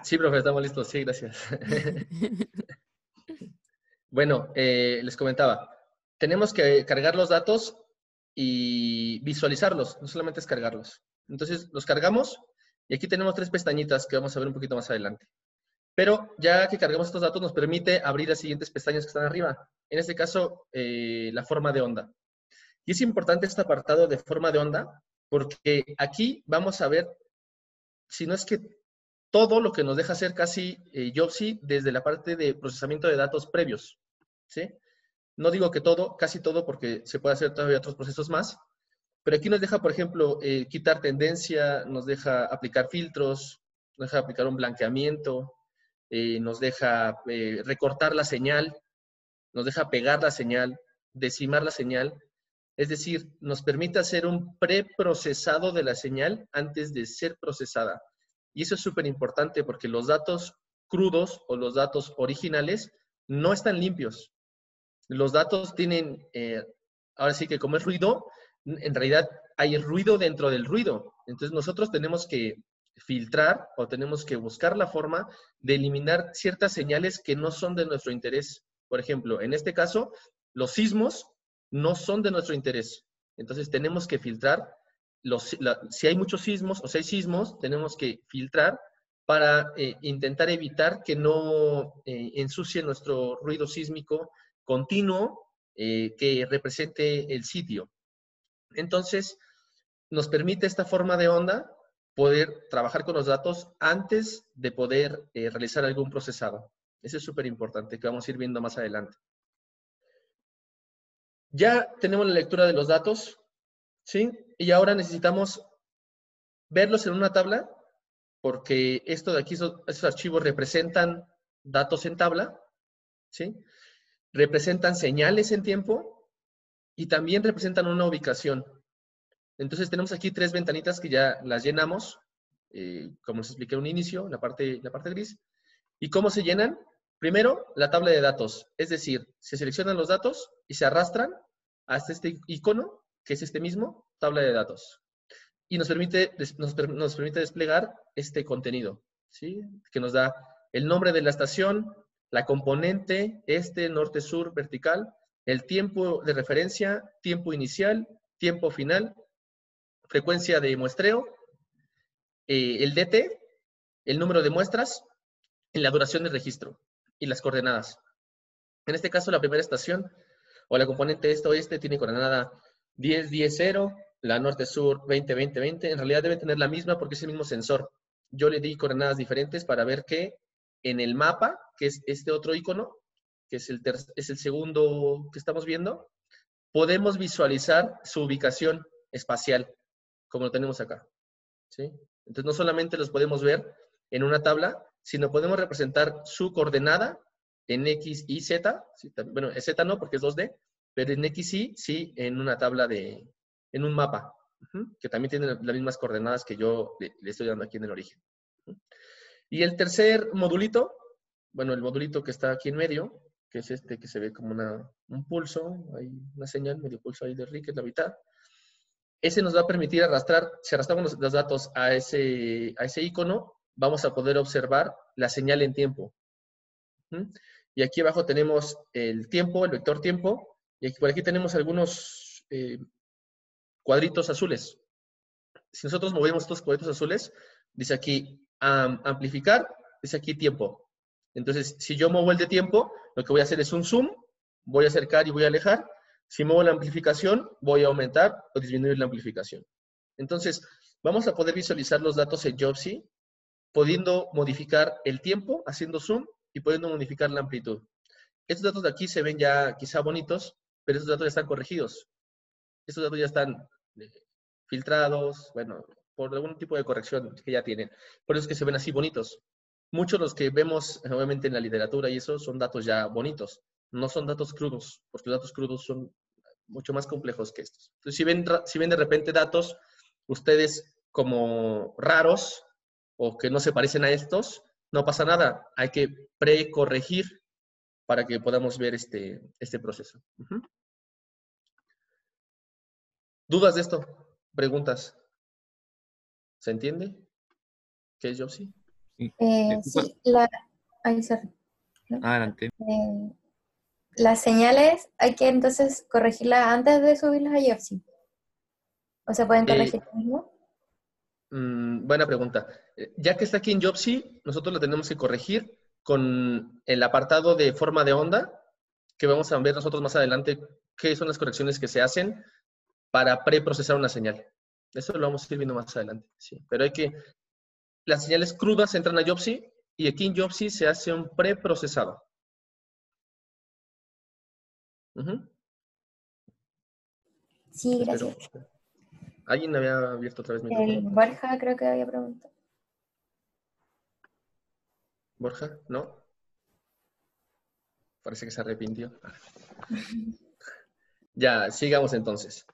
Sí, profe, estamos listos. Sí, gracias. Bueno, les comentaba, tenemos que cargar los datos y visualizarlos, no solamente es cargarlos. Entonces, los cargamos y aquí tenemos 3 pestañitas que vamos a ver un poquito más adelante. Pero ya que cargamos estos datos nos permite abrir las siguientes pestañas que están arriba. En este caso, la forma de onda. Y es importante este apartado de forma de onda porque aquí vamos a ver, si no es que todo lo que nos deja hacer casi Jobsy desde la parte de procesamiento de datos previos, ¿sí? No digo que todo, casi todo, porque se puede hacer todavía otros procesos más, pero aquí nos deja, por ejemplo, quitar tendencia, nos deja aplicar filtros, nos deja aplicar un blanqueamiento, nos deja recortar la señal, nos deja pegar la señal, decimar la señal, es decir, nos permite hacer un preprocesado de la señal antes de ser procesada. Y eso es súper importante porque los datos crudos o los datos originales no están limpios. Los datos tienen, ahora sí que como es ruido, en realidad hay ruido dentro del ruido. Entonces nosotros tenemos que filtrar o tenemos que buscar la forma de eliminar ciertas señales que no son de nuestro interés. Por ejemplo, en este caso, los sismos no son de nuestro interés. Entonces tenemos que filtrar. Si hay muchos sismos o si hay sismos, tenemos que filtrar para intentar evitar que no ensucie nuestro ruido sísmico continuo que represente el sitio. Entonces, nos permite esta forma de onda poder trabajar con los datos antes de poder realizar algún procesado. Eso es súper importante, que vamos a ir viendo más adelante. Ya tenemos la lectura de los datos, ¿sí? Y ahora necesitamos verlos en una tabla, porque esto de aquí, estos archivos representan datos en tabla, ¿sí? Representan señales en tiempo y también representan una ubicación. Entonces tenemos aquí 3 ventanitas que ya las llenamos, como les expliqué en un inicio, la parte gris. ¿Y cómo se llenan? Primero, la tabla de datos, es decir, se seleccionan los datos y se arrastran hasta este icono que es este mismo, tabla de datos. Y nos permite desplegar este contenido, ¿sí? Que nos da el nombre de la estación, la componente, norte, sur, vertical, el tiempo de referencia, tiempo inicial, tiempo final, frecuencia de muestreo, el DT, el número de muestras, y la duración del registro y las coordenadas. En este caso, la primera estación o la componente este-oeste tiene coordenada 10, 10, 0, la norte-sur 20, 20, 20. En realidad debe tener la misma porque es el mismo sensor. Yo le di coordenadas diferentes para ver que en el mapa, que es este otro icono, que es el segundo que estamos viendo, podemos visualizar su ubicación espacial, como lo tenemos acá, ¿sí? Entonces, no solamente los podemos ver en una tabla, sino podemos representar su coordenada en X, Y, Z. ¿Sí? Bueno, en Z no, porque es 2D, pero en X, Y, sí, en una tabla en un mapa, que también tiene las mismas coordenadas que yo le estoy dando aquí en el origen. Y el tercer modulito, bueno, el modulito que está aquí en medio, que es este que se ve como un pulso, hay una señal, medio pulso ahí de Rick, es la mitad. Ese nos va a permitir arrastrar, si arrastramos los datos a ese icono, vamos a poder observar la señal en tiempo. Y aquí abajo tenemos el tiempo, el vector tiempo, y por aquí tenemos algunos cuadritos azules. Si nosotros movemos estos cuadritos azules, dice aquí amplificar, dice aquí tiempo. Entonces, si yo muevo el de tiempo, lo que voy a hacer es un zoom, voy a acercar y voy a alejar. Si muevo la amplificación, voy a aumentar o disminuir la amplificación. Entonces, vamos a poder visualizar los datos en Jobsy, pudiendo modificar el tiempo, haciendo zoom, y pudiendo modificar la amplitud. Estos datos de aquí se ven ya quizá bonitos, pero estos datos ya están corregidos. Estos datos ya están filtrados, bueno, por algún tipo de corrección que ya tienen. Por eso es que se ven así bonitos. Muchos de los que vemos, obviamente, en la literatura y eso, son datos ya bonitos. No son datos crudos, porque los datos crudos son mucho más complejos que estos. Entonces, si ven de repente datos, ustedes como raros, o que no se parecen a estos, no pasa nada. Hay que precorregir para que podamos ver este proceso. ¿Dudas de esto? ¿Preguntas? ¿Se entiende? ¿Qué es Jobsy? Sí. Sí, ay, sorry. ¿No? Adelante. Las señales hay que entonces corregirlas antes de subirlas a Jobsy. ¿O se pueden corregir mismo? Buena pregunta. Ya que está aquí en Jobsy, nosotros lo tenemos que corregir con el apartado de forma de onda, que vamos a ver nosotros más adelante qué son las correcciones que se hacen para preprocesar una señal. Eso lo vamos a ir viendo más adelante. Sí. Pero las señales crudas entran a Jobsy y aquí en Jobsy se hace un preprocesado. Sí, gracias. ¿Alguien había abierto otra vez mi micrófono? Borja creo que había preguntado. ¿Borja? ¿No? Parece que se arrepintió. Ya, sigamos entonces.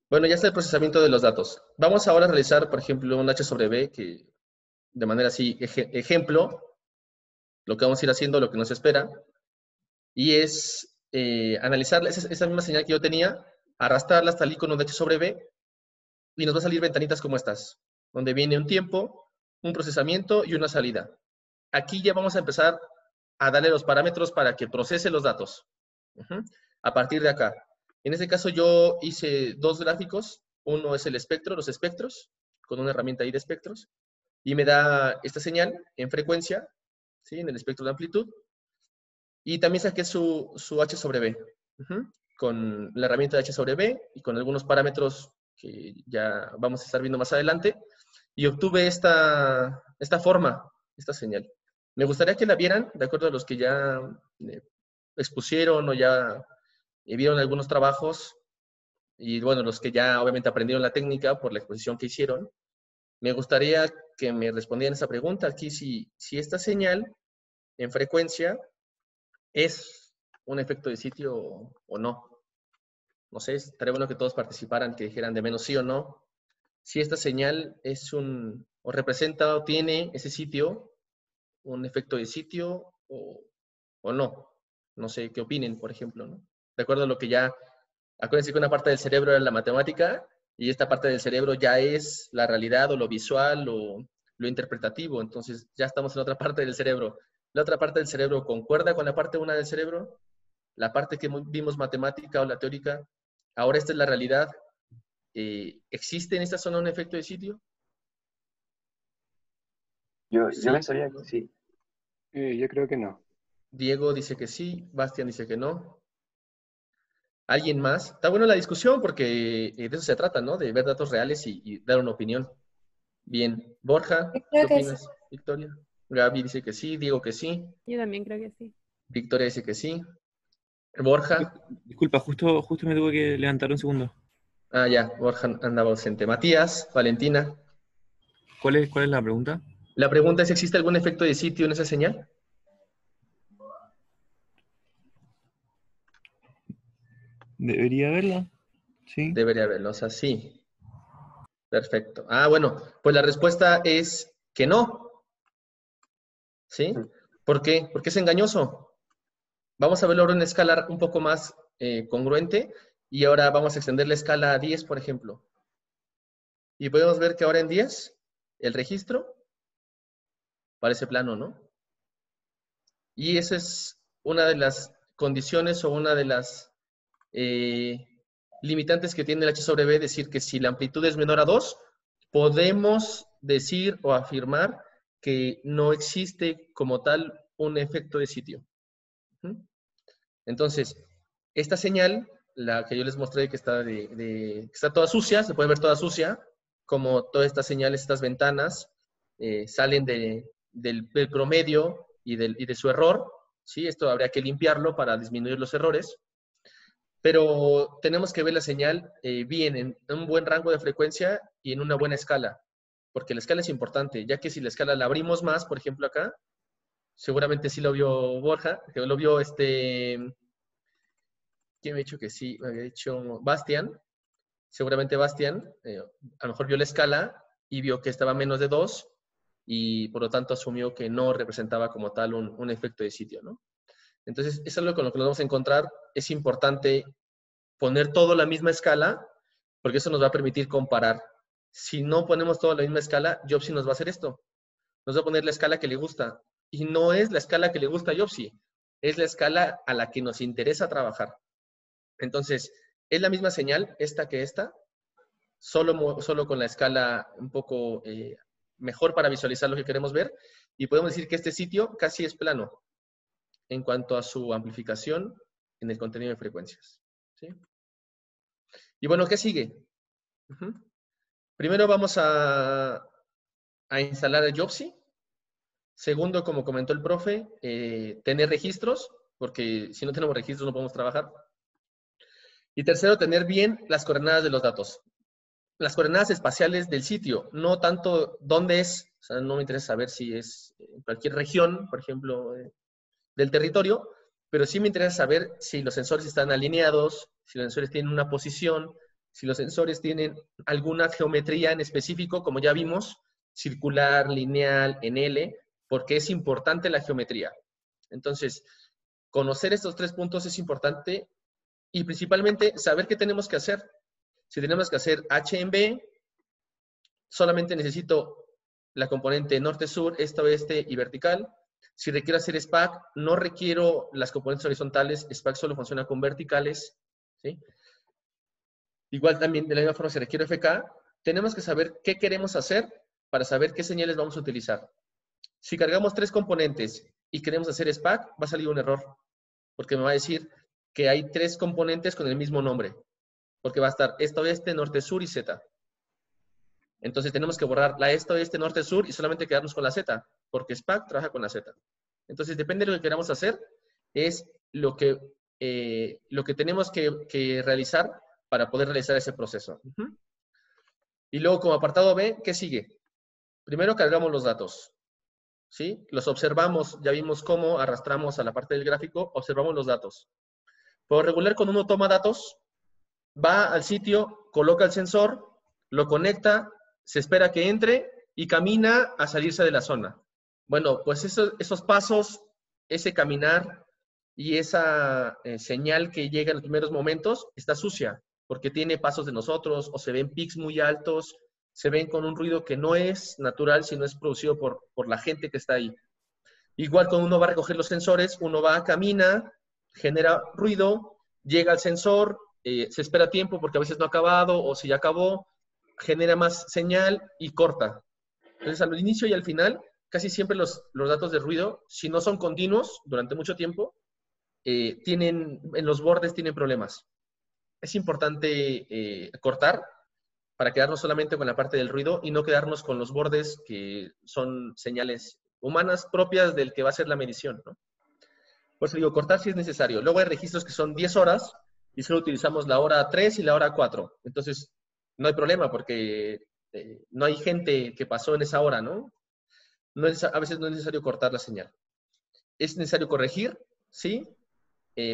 Bueno, ya está el procesamiento de los datos. Vamos ahora a realizar, por ejemplo, un H sobre B, que de manera así, ejemplo, lo que vamos a ir haciendo, lo que nos espera, y es analizar esa misma señal que yo tenía, arrastrarla hasta el icono de H sobre B, y nos va a salir ventanitas como estas, donde viene un tiempo, un procesamiento y una salida. Aquí ya vamos a empezar a darle los parámetros para que procese los datos. A partir de acá. En este caso yo hice dos gráficos. Uno es el espectro, los espectros, con una herramienta ahí de espectros. Y me da esta señal en frecuencia, ¿sí? En el espectro de amplitud. Y también saqué su H sobre B. Con la herramienta de H sobre B y con algunos parámetros que ya vamos a estar viendo más adelante. Y obtuve esta forma, esta señal. Me gustaría que la vieran, de acuerdo a los que ya expusieron o ya vieron algunos trabajos, y bueno, los que ya obviamente aprendieron la técnica por la exposición que hicieron. Me gustaría que me respondieran esa pregunta aquí, si esta señal en frecuencia es un efecto de sitio o no. No sé, estaría bueno que todos participaran, que dijeran de menos sí o no. Si esta señal es o representa o tiene ese sitio, un efecto de sitio o no. No sé qué opinen, por ejemplo, ¿no? De acuerdo a lo que ya Acuérdense que una parte del cerebro era la matemática y esta parte del cerebro ya es la realidad o lo visual o lo interpretativo. Entonces ya estamos en otra parte del cerebro. La otra parte del cerebro concuerda con la parte 1 del cerebro, la parte que vimos matemática o la teórica. Ahora esta es la realidad. ¿Existe en esta zona un efecto de sitio? Yo Sí. pensaría que sí. Yo creo que no. Diego dice que sí, Bastián dice que no. ¿Alguien más? Está buena la discusión porque de eso se trata, ¿no? De ver datos reales y dar una opinión. Bien. Borja, Yo ¿qué creo que opinas? Victoria. Gaby dice que sí, Diego que sí, Yo también creo que sí. Victoria dice que sí. Borja. Disculpa, justo me tuve que levantar un segundo. Ah, ya, Borja andaba ausente. Matías, Valentina. ¿Cuál es la pregunta? La pregunta es, ¿existe algún efecto de sitio en esa señal? Debería haberla. Sí. Debería haberlo, o sea, sí. Perfecto. Ah, bueno, pues la respuesta es que no. ¿Sí? ¿Por qué? Porque es engañoso. Vamos a verlo ahora en una escala un poco más congruente y ahora vamos a extender la escala a 10, por ejemplo. Y podemos ver que ahora en 10, el registro parece plano, ¿no? Y esa es una de las condiciones o una de las limitantes que tiene el H sobre B, decir que si la amplitud es menor a 2, podemos decir o afirmar que no existe como tal un efecto de sitio. Entonces, esta señal, la que yo les mostré que está, que está toda sucia, se puede ver toda sucia, como todas estas señales, estas ventanas, salen del promedio y de su error, ¿sí? Esto habría que limpiarlo para disminuir los errores, pero tenemos que ver la señal bien, en un buen rango de frecuencia y en una buena escala, porque la escala es importante, ya que si la escala la abrimos más, por ejemplo acá, seguramente sí lo vio Borja, que lo vio ¿quién me ha dicho que sí? Me había dicho Bastián, seguramente Bastián, a lo mejor vio la escala y vio que estaba menos de 2 y por lo tanto asumió que no representaba como tal un efecto de sitio, ¿no? Entonces, es algo con lo que nos vamos a encontrar. Es importante poner todo a la misma escala, porque eso nos va a permitir comparar. Si no ponemos todo a la misma escala, Jobsy nos va a hacer esto. Nos va a poner la escala que le gusta. Y no es la escala que le gusta a Jobsy, es la escala a la que nos interesa trabajar. Entonces, es la misma señal, esta que esta, solo con la escala un poco mejor para visualizar lo que queremos ver. Y podemos decir que este sitio casi es plano en cuanto a su amplificación en el contenido de frecuencias. ¿Sí? Y bueno, ¿qué sigue? Primero vamos a instalar a Jobsy. Segundo, como comentó el profe, tener registros, porque si no tenemos registros no podemos trabajar. Y tercero, tener bien las coordenadas de los datos. Las coordenadas espaciales del sitio, no tanto dónde es, o sea, no me interesa saber si es en cualquier región, por ejemplo, del territorio, pero sí me interesa saber si los sensores están alineados, si los sensores tienen una posición, si los sensores tienen alguna geometría en específico, como ya vimos, circular, lineal, en L, porque es importante la geometría. Entonces, conocer estos 3 puntos es importante y principalmente saber qué tenemos que hacer. Si tenemos que hacer H en B, solamente necesito la componente norte-sur, este-oeste y vertical. Si requiero hacer SPAC, no requiero las componentes horizontales, SPAC solo funciona con verticales. ¿Sí? Igual también, de la misma forma, si requiero FK, tenemos que saber qué queremos hacer para saber qué señales vamos a utilizar. Si cargamos 3 componentes y queremos hacer SPAC, va a salir un error, porque me va a decir que hay 3 componentes con el mismo nombre, porque va a estar este-oeste, norte-sur y Z. Entonces tenemos que borrar la este-oeste, norte-sur y solamente quedarnos con la Z, porque SPAC trabaja con la Z. Entonces, depende de lo que queramos hacer, es lo que tenemos que realizar para poder realizar ese proceso. Y luego, como apartado B, ¿qué sigue? Primero cargamos los datos. ¿Sí? Los observamos, ya vimos cómo arrastramos a la parte del gráfico, observamos los datos. Por regular, cuando uno toma datos, va al sitio, coloca el sensor, lo conecta, se espera que entre y camina a salirse de la zona. Bueno, pues esos pasos, ese caminar, y esa señal que llega en los primeros momentos está sucia, porque tiene pasos de nosotros, o se ven pics muy altos, se ven con un ruido que no es natural, sino es producido por la gente que está ahí. Igual cuando uno va a recoger los sensores, uno va, camina, genera ruido, llega al sensor, se espera tiempo porque a veces no ha acabado, o si ya acabó, genera más señal y corta. Entonces, al inicio y al final, casi siempre los datos de ruido, si no son continuos durante mucho tiempo, en los bordes tienen problemas. Es importante cortar para quedarnos solamente con la parte del ruido y no quedarnos con los bordes que son señales humanas propias del que va a ser la medición, ¿no? Por eso digo, cortar si es necesario. Luego hay registros que son 10 horas y solo utilizamos la hora 3 y la hora 4. Entonces, no hay problema porque no hay gente que pasó en esa hora, ¿no? A veces no es necesario cortar la señal. Es necesario corregir, ¿sí?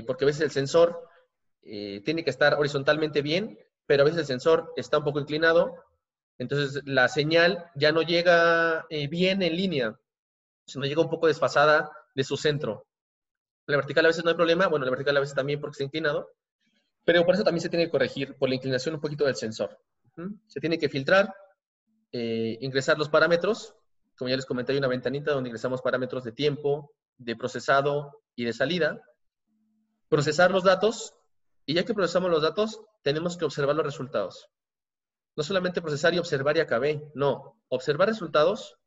Porque a veces el sensor tiene que estar horizontalmente bien, pero a veces el sensor está un poco inclinado, entonces la señal ya no llega bien en línea, sino llega un poco desfasada de su centro. La vertical a veces no hay problema, bueno, la vertical a veces también porque está inclinado, pero por eso también se tiene que corregir por la inclinación un poquito del sensor. Se tiene que filtrar, ingresar los parámetros. Como ya les comenté, hay una ventanita donde ingresamos parámetros de tiempo, de procesado y de salida. Procesar los datos, y ya que procesamos los datos, tenemos que observar los resultados. No solamente procesar y observar y acabé, no. Observar resultados,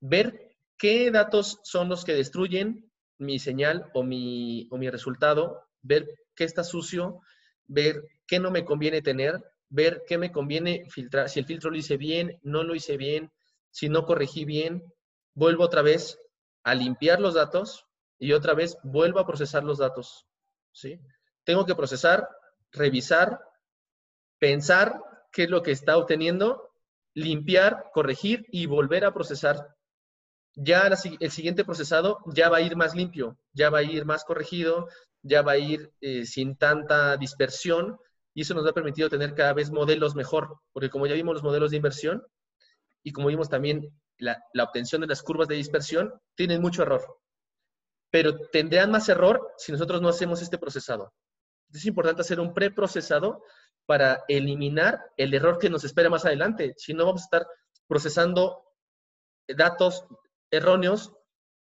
ver qué datos son los que destruyen mi señal o mi resultado, ver qué está sucio, ver qué no me conviene tener, ver qué me conviene filtrar, si el filtro lo hice bien, no lo hice bien, si no corregí bien, vuelvo otra vez a limpiar los datos y otra vez vuelvo a procesar los datos, ¿sí? Tengo que procesar, revisar, pensar qué es lo que está obteniendo, limpiar, corregir y volver a procesar. Ya el siguiente procesado ya va a ir más limpio, ya va a ir más corregido, ya va a ir sin tanta dispersión y eso nos ha permitido tener cada vez modelos mejor, porque como ya vimos los modelos de inversión y como vimos también la obtención de las curvas de dispersión, tienen mucho error, pero tendrán más error si nosotros no hacemos este procesado. Es importante hacer un preprocesado para eliminar el error que nos espera más adelante, si no vamos a estar procesando datos erróneos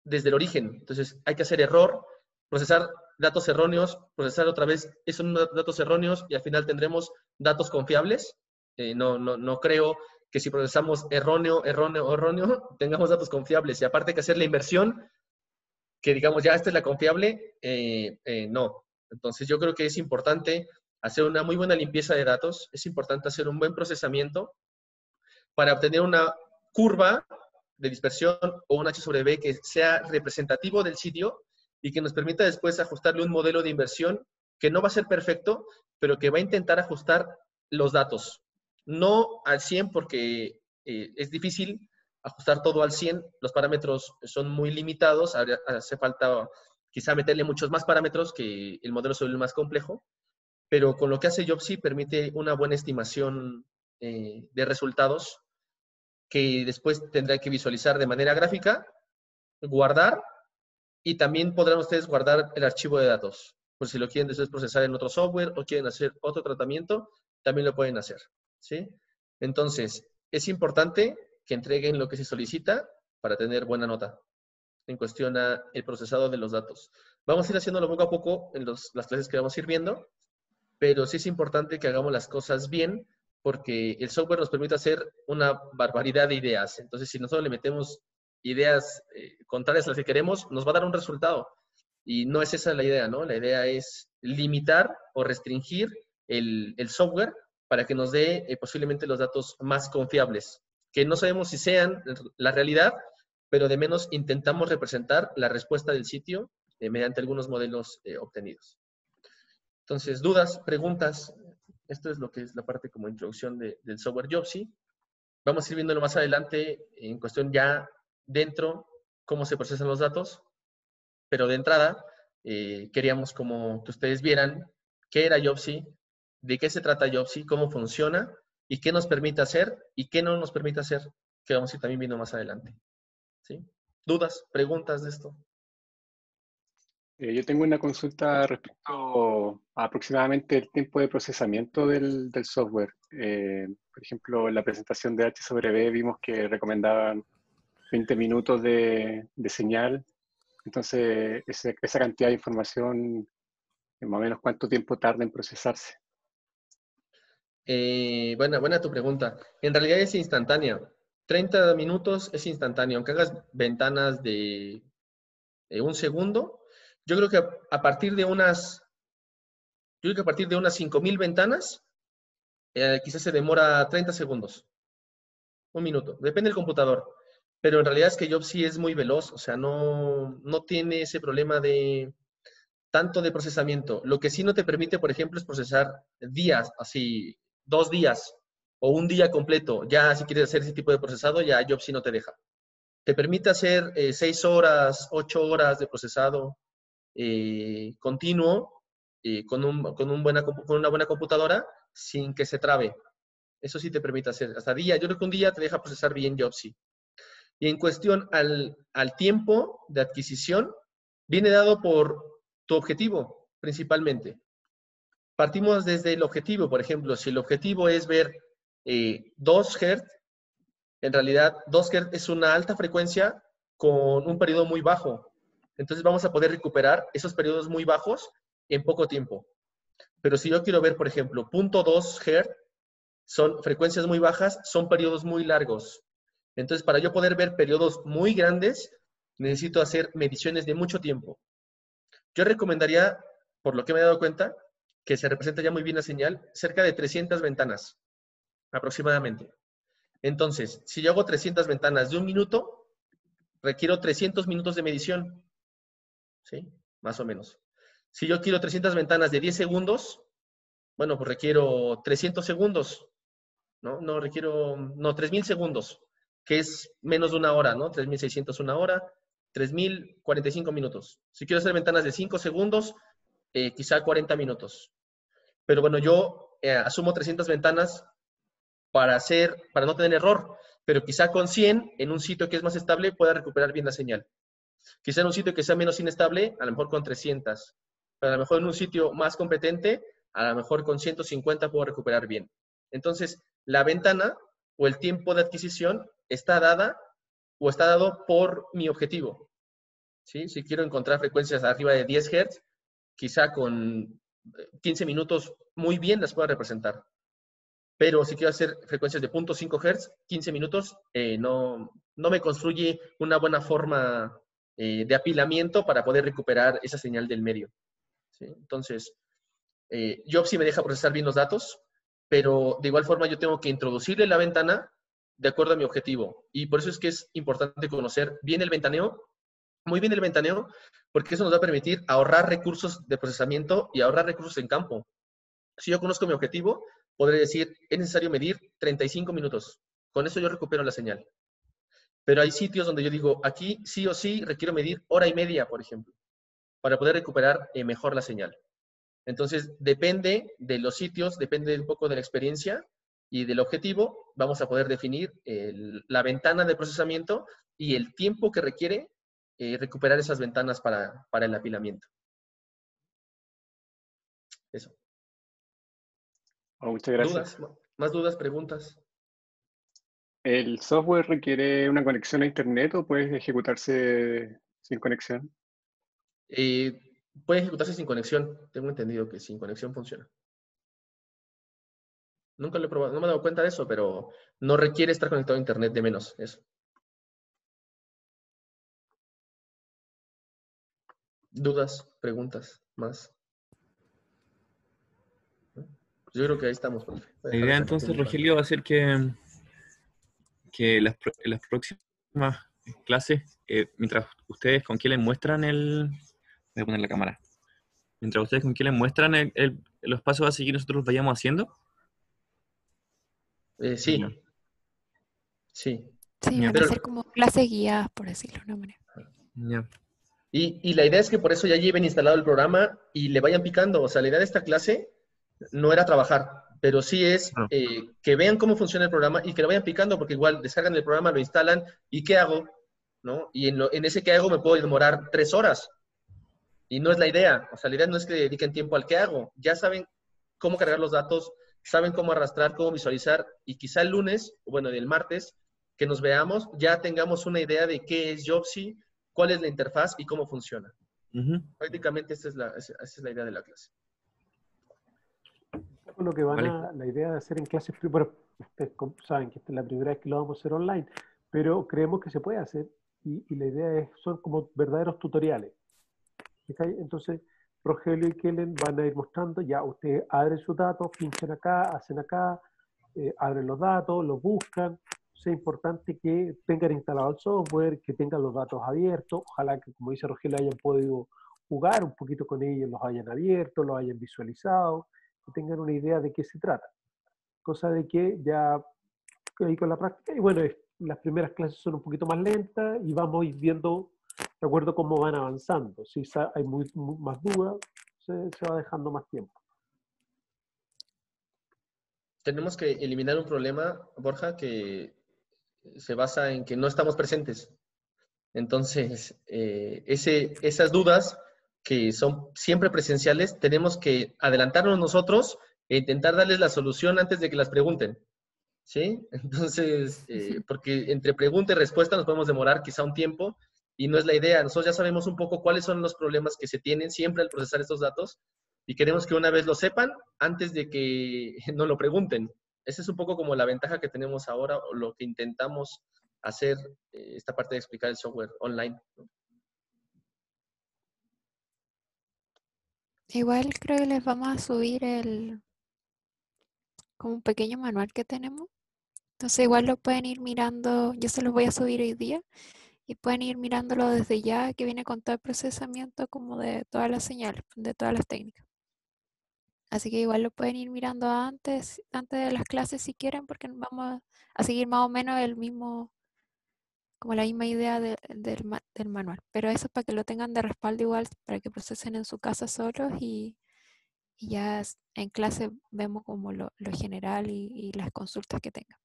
desde el origen. Entonces, hay que hacer error, procesar datos erróneos, procesar otra vez esos datos erróneos y al final tendremos datos confiables. No creo que si procesamos erróneo, tengamos datos confiables. Y aparte hay que hacer la inversión, que digamos, ya esta es la confiable, no. Entonces, yo creo que es importante hacer una muy buena limpieza de datos, es importante hacer un buen procesamiento para obtener una curva de dispersión o un H sobre B que sea representativo del sitio y que nos permita después ajustarle un modelo de inversión que no va a ser perfecto, pero que va a intentar ajustar los datos. No al 100 porque es difícil ajustar todo al 100, los parámetros son muy limitados, hace falta quizá meterle muchos más parámetros que el modelo se vuelve más complejo, pero con lo que hace Jobsy permite una buena estimación de resultados que después tendrá que visualizar de manera gráfica, guardar, y también podrán ustedes guardar el archivo de datos. Por si lo quieren después procesar en otro software o quieren hacer otro tratamiento, también lo pueden hacer, ¿sí? Entonces, es importante que entreguen lo que se solicita para tener buena nota en cuestión a el procesado de los datos. Vamos a ir haciéndolo poco a poco en las clases que vamos a ir viendo, pero sí es importante que hagamos las cosas bien, porque el software nos permite hacer una barbaridad de ideas. Entonces, si nosotros le metemos ideas contrarias a las que queremos, nos va a dar un resultado. Y no es esa la idea, ¿no? La idea es limitar o restringir el software para que nos dé posiblemente los datos más confiables, que no sabemos si sean la realidad, pero de menos intentamos representar la respuesta del sitio mediante algunos modelos obtenidos. Entonces, dudas, preguntas. Esto es lo que es la parte como introducción del software Jobsy. Vamos a ir viéndolo más adelante en cuestión ya dentro, cómo se procesan los datos. Pero de entrada, queríamos como que ustedes vieran qué era Jobsy, de qué se trata Jobsy, cómo funciona y qué nos permite hacer y qué no nos permite hacer, que vamos a ir también viendo más adelante. ¿Sí? ¿Dudas, preguntas de esto? Yo tengo una consulta respecto a aproximadamente el tiempo de procesamiento del software. Por ejemplo, en la presentación de H sobre B vimos que recomendaban 20 minutos de señal. Entonces, esa cantidad de información, más o menos, ¿cuánto tiempo tarda en procesarse? Buena tu pregunta. En realidad es instantánea. 30 minutos es instantáneo. Aunque hagas ventanas de un segundo, yo creo que a partir de unas 5.000 ventanas, quizás se demora 30 segundos. Un minuto. Depende del computador. Pero en realidad es que Job sí es muy veloz. O sea, no tiene ese problema de tanto de procesamiento. Lo que sí no te permite, por ejemplo, es procesar días, así, 2 días o un día completo. Ya si quieres hacer ese tipo de procesado, ya Job sí no te deja. Te permite hacer 6 horas, 8 horas de procesado continuo con una buena computadora sin que se trabe. Eso sí te permite hacer. Hasta día, yo creo que un día te deja procesar bien Job sí. Y en cuestión al tiempo de adquisición, viene dado por tu objetivo, principalmente. Partimos desde el objetivo, por ejemplo, si el objetivo es ver 2 Hz, en realidad 2 Hz es una alta frecuencia con un periodo muy bajo. Entonces vamos a poder recuperar esos periodos muy bajos en poco tiempo. Pero si yo quiero ver, por ejemplo, 0.2 Hz, son frecuencias muy bajas, son periodos muy largos. Entonces, para yo poder ver periodos muy grandes, necesito hacer mediciones de mucho tiempo. Yo recomendaría, por lo que me he dado cuenta, que se representa ya muy bien la señal, cerca de 300 ventanas, aproximadamente. Entonces, si yo hago 300 ventanas de 1 minuto, requiero 300 minutos de medición. ¿Sí? Más o menos. Si yo quiero 300 ventanas de 10 segundos, bueno, pues requiero 300 segundos. No requiero, 3.000 segundos, que es menos de 1 hora, ¿no? 3.600 una hora, 3.045 minutos. Si quiero hacer ventanas de 5 segundos, quizá 40 minutos. Pero bueno, yo asumo 300 ventanas para no tener error, pero quizá con 100 en un sitio que es más estable pueda recuperar bien la señal. Quizá en un sitio que sea menos inestable, a lo mejor con 300. Pero a lo mejor en un sitio más competente, a lo mejor con 150 puedo recuperar bien. Entonces, la ventana o el tiempo de adquisición está dado por mi objetivo. ¿Sí? Si quiero encontrar frecuencias arriba de 10 Hz, quizá con 15 minutos muy bien las pueda representar. Pero si quiero hacer frecuencias de 0.5 Hz, 15 minutos no me construye una buena forma de apilamiento para poder recuperar esa señal del medio. ¿Sí? Entonces, Job sí me deja procesar bien los datos, pero de igual forma yo tengo que introducirle la ventana de acuerdo a mi objetivo. Y por eso es que es importante conocer bien el ventaneo, muy bien el ventaneo, porque eso nos va a permitir ahorrar recursos de procesamiento y ahorrar recursos en campo. Si yo conozco mi objetivo, podré decir, es necesario medir 35 minutos. Con eso yo recupero la señal. Pero hay sitios donde yo digo, aquí sí o sí requiero medir 1 hora y media, por ejemplo, para poder recuperar mejor la señal. Entonces, depende de los sitios, depende un poco de la experiencia y del objetivo, vamos a poder definir la ventana de procesamiento y el tiempo que requiere recuperar esas ventanas para el apilamiento. Eso. Muchas gracias. ¿Dudas? ¿Más dudas, preguntas? ¿El software requiere una conexión a internet o puede ejecutarse sin conexión? Puede ejecutarse sin conexión. Tengo entendido que sin conexión funciona. Nunca lo he probado, no me he dado cuenta de eso, pero no requiere estar conectado a internet de menos. Eso. ¿Dudas? ¿Preguntas? ¿Más? Yo creo que ahí estamos, profe. La idea entonces, Rogelio, va a ser que las próximas clases, mientras ustedes con qué les muestran voy a poner la cámara. Mientras ustedes con qué les muestran los pasos a seguir, nosotros los vayamos haciendo. Sí. No. Sí. Sí, van a ser como clases guiadas, por decirlo de una manera. Ya. Y la idea es que por eso ya lleven instalado el programa y le vayan picando. O sea, la idea de esta clase no era trabajar, pero sí es que vean cómo funciona el programa y que lo vayan picando, porque igual descargan el programa, lo instalan, ¿y qué hago? ¿No? Y en ese que hago me puedo demorar 3 horas. Y no es la idea. O sea, la idea no es que dediquen tiempo al qué hago. Ya saben cómo cargar los datos, saben cómo arrastrar, cómo visualizar. Y quizá el lunes, bueno, el martes, que nos veamos, ya tengamos una idea de qué es Jobsy, cuál es la interfaz y cómo funciona. Prácticamente esa es la idea de la clase. Lo que la idea de hacer en clases, bueno, ustedes saben que esta es la primera vez que lo vamos a hacer online, pero creemos que se puede hacer y la idea son como verdaderos tutoriales. Entonces, Rogelio y Kellen van a ir mostrando, ya ustedes abren sus datos, pinchan acá, hacen acá, abren los datos, los buscan. Es importante que tengan instalado el software, que tengan los datos abiertos, ojalá que, como dice Rogelio, hayan podido jugar un poquito con ellos, los hayan abierto, los hayan visualizado, que tengan una idea de qué se trata. Cosa de que ya ahí con la práctica, y bueno, las primeras clases son un poquito más lentas y vamos a ir viendo de acuerdo a cómo van avanzando. Si hay más dudas, se va dejando más tiempo. Tenemos que eliminar un problema, Borja, que se basa en que no estamos presentes. Entonces, esas dudas que son siempre presenciales, tenemos que adelantarnos nosotros e intentar darles la solución antes de que las pregunten. ¿Sí? Entonces, porque entre pregunta y respuesta nos podemos demorar quizá un tiempo y no es la idea. Nosotros ya sabemos un poco cuáles son los problemas que se tienen siempre al procesar estos datos y queremos que una vez lo sepan antes de que nos lo pregunten. Esa es un poco como la ventaja que tenemos ahora o lo que intentamos hacer esta parte de explicar el software online, ¿no? Igual creo que les vamos a subir como un pequeño manual que tenemos. Entonces igual lo pueden ir mirando, yo se los voy a subir hoy día y pueden ir mirándolo desde ya, que viene con todo el procesamiento como de todas las señales, de todas las técnicas. Así que igual lo pueden ir mirando antes de las clases si quieren, porque vamos a seguir más o menos como la misma idea del manual. Pero eso es para que lo tengan de respaldo igual, para que procesen en su casa solos y ya en clase vemos como lo general y las consultas que tengan.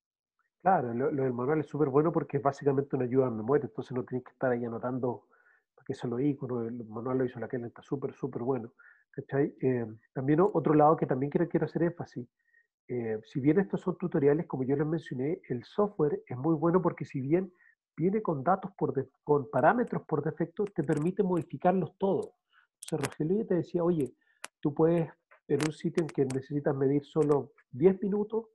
Claro, lo del manual es súper bueno porque es básicamente una ayuda a memoria, entonces no tienes que estar ahí anotando porque son los iconos, el manual lo hizo la Kellen, está súper, súper bueno. ¿Cachai? También otro lado que también quiero hacer énfasis, si bien estos son tutoriales, como yo les mencioné, el software es muy bueno porque si bien viene con datos, con parámetros por defecto, te permite modificarlos todos. Entonces Rogelio te decía, oye, tú puedes, en un sitio en que necesitas medir solo 10 minutos,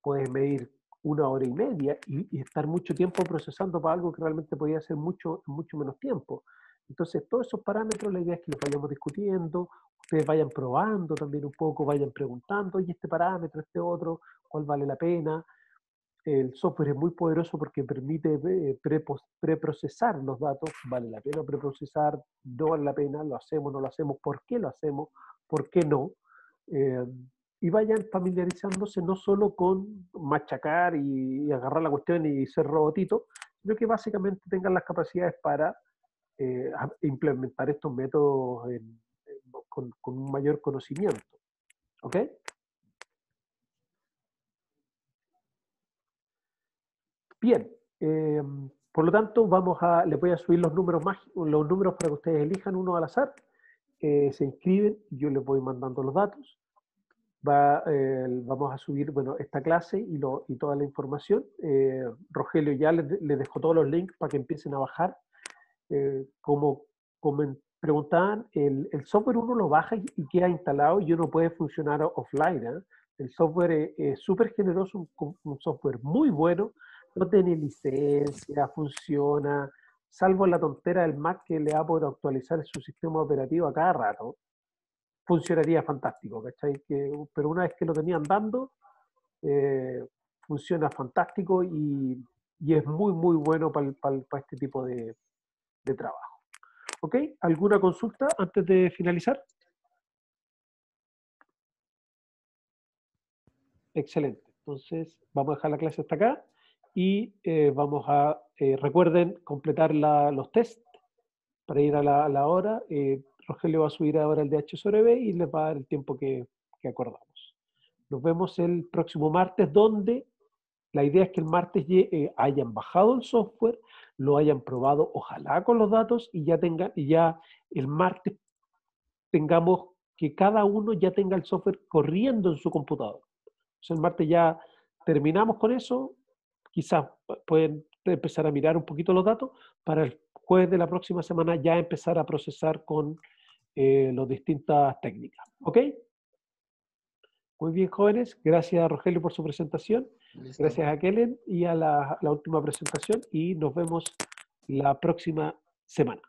puedes medir 1 hora y media y estar mucho tiempo procesando para algo que realmente podía ser mucho menos tiempo. Entonces, todos esos parámetros, la idea es que los vayamos discutiendo, ustedes vayan probando también un poco, vayan preguntando, oye, este parámetro, este otro, ¿cuál vale la pena? El software es muy poderoso porque permite preprocesar los datos, vale la pena preprocesar, no vale la pena, lo hacemos, no lo hacemos, por qué lo hacemos, por qué no. Y vayan familiarizándose no solo con machacar y agarrar la cuestión y ser robotito, sino que básicamente tengan las capacidades para implementar estos métodos con un mayor conocimiento. ¿Ok? Bien. Por lo tanto, les voy a subir los números para que ustedes elijan uno al azar. Se inscriben, yo les voy mandando los datos. Vamos a subir, bueno, esta clase y toda la información. Rogelio ya les dejó todos los links para que empiecen a bajar. Como preguntaban, el software uno lo baja y queda instalado y uno puede funcionar offline, ¿eh? El software es súper generoso, un software muy bueno, no tiene licencia, funciona, salvo la tontera del Mac que le da por actualizar su sistema operativo a cada rato. Funcionaría fantástico, ¿cachai? Pero una vez que lo tenían dando, funciona fantástico y es muy, muy bueno para este tipo de trabajo. ¿Ok? ¿Alguna consulta antes de finalizar? Excelente. Entonces, vamos a dejar la clase hasta acá y vamos a, recuerden, completar los tests para ir a la hora. Rogelio va a subir ahora el de H sobre B y les va a dar el tiempo que acordamos. Nos vemos el próximo martes, donde la idea es que el martes hayan bajado el software, lo hayan probado, ojalá con los datos, y ya el martes tengamos que cada uno ya tenga el software corriendo en su computador. Entonces, el martes ya terminamos con eso. Quizás pueden empezar a mirar un poquito los datos para el jueves de la próxima semana ya empezar a procesar con las distintas técnicas. ¿Ok? Muy bien, jóvenes. Gracias a Rogelio por su presentación. Listo. Gracias a Kellen y a la última presentación. Y nos vemos la próxima semana.